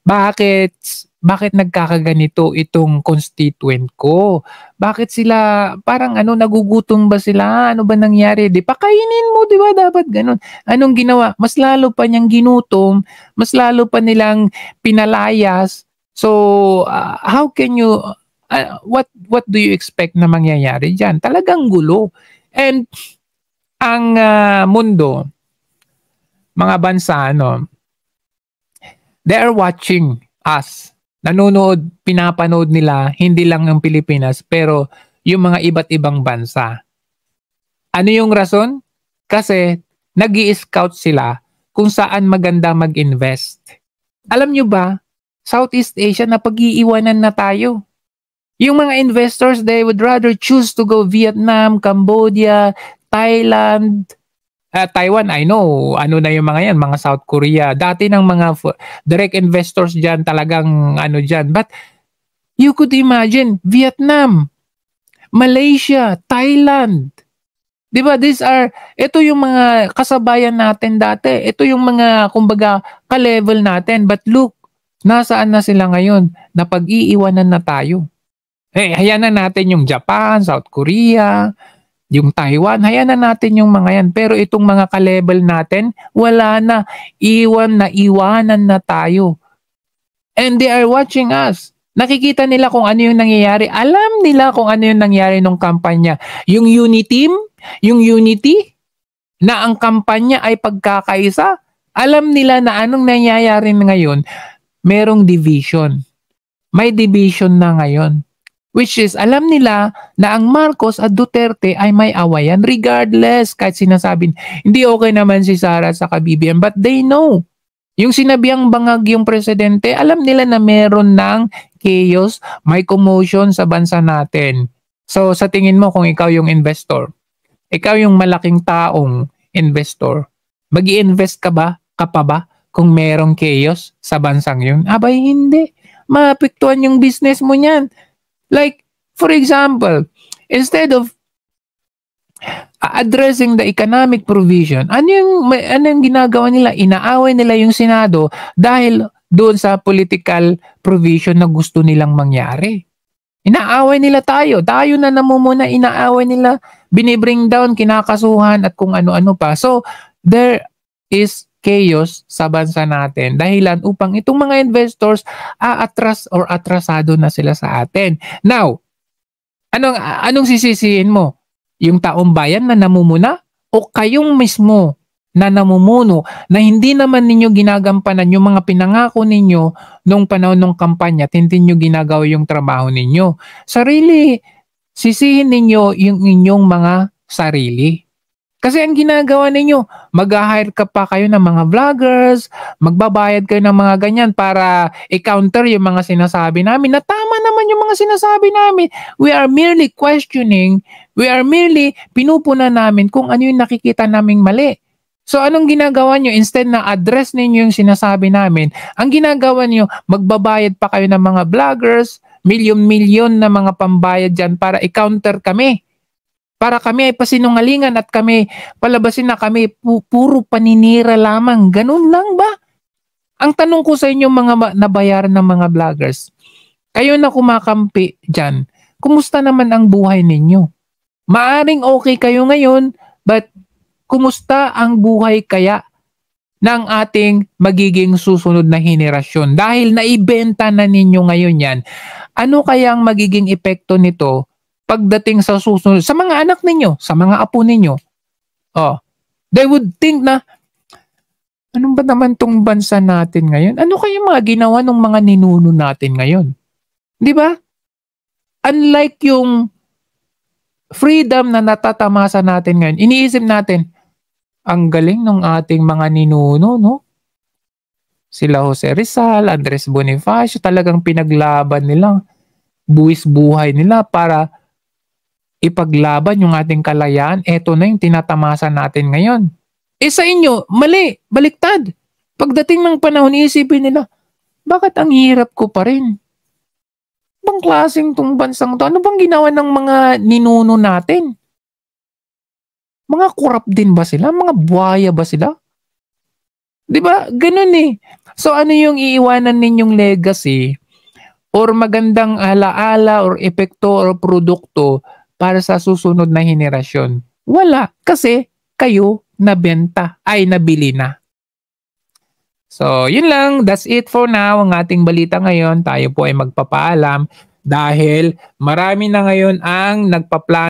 bakit nagkakaganito itong constituent ko? Bakit sila parang nagugutom ba sila? Ano ba nangyari? Di pakainin mo, di ba? Dapat ganun. Anong ginawa? Mas lalo pa niyang ginutom, mas lalo pa nilang pinalayas. So, how can you what do you expect na mangyayari diyan? Talagang gulo. And ang mundo, mga bansa, they are watching us. Nanonood, pinapanood nila, hindi lang ng Pilipinas, pero yung mga iba't ibang bansa. Ano yung rason? Kasi nag-i-scout sila kung saan maganda mag-invest. Alam nyo ba, Southeast Asia na pag-iiwanan na tayo. Yung mga investors, they would rather choose to go Vietnam, Cambodia, Thailand, Taiwan, I know, na yung mga yan, mga South Korea. Dati ng mga direct investors dyan, talagang dyan. But you could imagine, Vietnam, Malaysia, Thailand. Diba, ito yung mga kasabayan natin dati. Ito yung mga, kumbaga, ka-level natin. But look, nasaan na sila ngayon? Napag-iiwanan na tayo. Hayaan na natin yung Japan, South Korea, yung Taiwan, hayaan na natin yung mga yan. Pero itong mga ka-level natin, wala na. Iwanan na tayo. And they are watching us. Nakikita nila kung ano yung nangyayari. Alam nila kung ano yung nangyayari nung kampanya. Yung unity, na ang kampanya ay pagkakaisa, alam nila na anong nangyayari ngayon, merong division. May division na ngayon. Which is, alam nila na ang Marcos at Duterte ay may awayan regardless, kahit sinasabing, hindi okay naman si Sara sa BBM, but they know. Yung sinabihang bangag yung presidente, alam nila na meron ng chaos, may commotion sa bansa natin. So sa tingin mo kung ikaw yung investor, ikaw yung malaking taong investor, mag-i-invest ka pa ba kung merong chaos sa bansang yun? Abay hindi. Maapektuhan yung business mo niyan. Like, for example, instead of addressing the economic provision, ano yung ginagawa nila? Inaaway nila yung Senado dahil doon sa political provision na gusto nilang mangyari. Inaaway nila tayo. Tayo na namumuna, inaaway nila, binibring down, kinakasuhan at kung ano-ano pa. So, there is chaos sa bansa natin dahilan upang itong mga investors atrasado na sila sa atin. Now, anong sisisihin mo? Yung taong bayan na namumuna o kayong mismo na namumuno na hindi naman ninyo ginagampanan yung mga pinangako ninyo nung panahon ng kampanya at hindi nyo ginagawa yung trabaho ninyo? Sarili, sisihin ninyo yung inyong mga sarili. Kasi ang ginagawa ninyo, mag-hire ka pa kayo ng mga vloggers, magbabayad kayo ng mga ganyan para i-counter yung mga sinasabi namin na tama naman yung mga sinasabi namin. We are merely questioning, we are merely pinupuna namin kung ano yung nakikita naming mali. So anong ginagawa nyo? Instead na address ninyo yung sinasabi namin, ang ginagawa nyo, magbabayad pa kayo ng mga vloggers, milyon-milyon na mga pambayad dyan para i-counter kami. Para kami ay pasinungalingan at kami palabasin na kami puro paninira lamang. Ganun lang ba? Ang tanong ko sa inyo mga nabayaran ng mga vloggers, kayo na kumakampi dyan, kumusta naman ang buhay ninyo? Maaring okay kayo ngayon, but kumusta ang buhay kaya ng ating magiging susunod na henerasyon? Dahil naibenta na ninyo ngayon yan, ano kayang magiging epekto nito pagdating sa susunod, sa mga anak ninyo, sa mga apo ninyo? They would think na, anong ba naman tong bansa natin ngayon? Ano kaya mga ginawa ng mga ninuno natin ngayon? Di ba? Unlike yung freedom na natatamasa natin ngayon, iniisip natin, ang galing ng ating mga ninuno, no? Sila Jose Rizal, Andres Bonifacio, talagang pinaglaban nila, buwis buhay nila para ipaglaban yung ating kalayaan. Eto na yung tinatamasa natin ngayon. Sa inyo, mali, baliktad. Pagdating ng panahon, iisipin nila, bakit ang hirap ko pa rin? Bang klaseng tong bansang to? Ano bang ginawa ng mga ninuno natin? Mga korap din ba sila? Mga buhaya ba sila? Di ba? Ganun eh. So ano yung iiwanan ninyong legacy or magandang alaala or epekto or produkto para sa susunod na henerasyon? Wala. Kasi kayo nabenta, ay nabili na. So, yun lang. That's it for now. Ang ating balita ngayon, tayo po ay magpapaalam dahil marami na ngayon ang nagpa-plan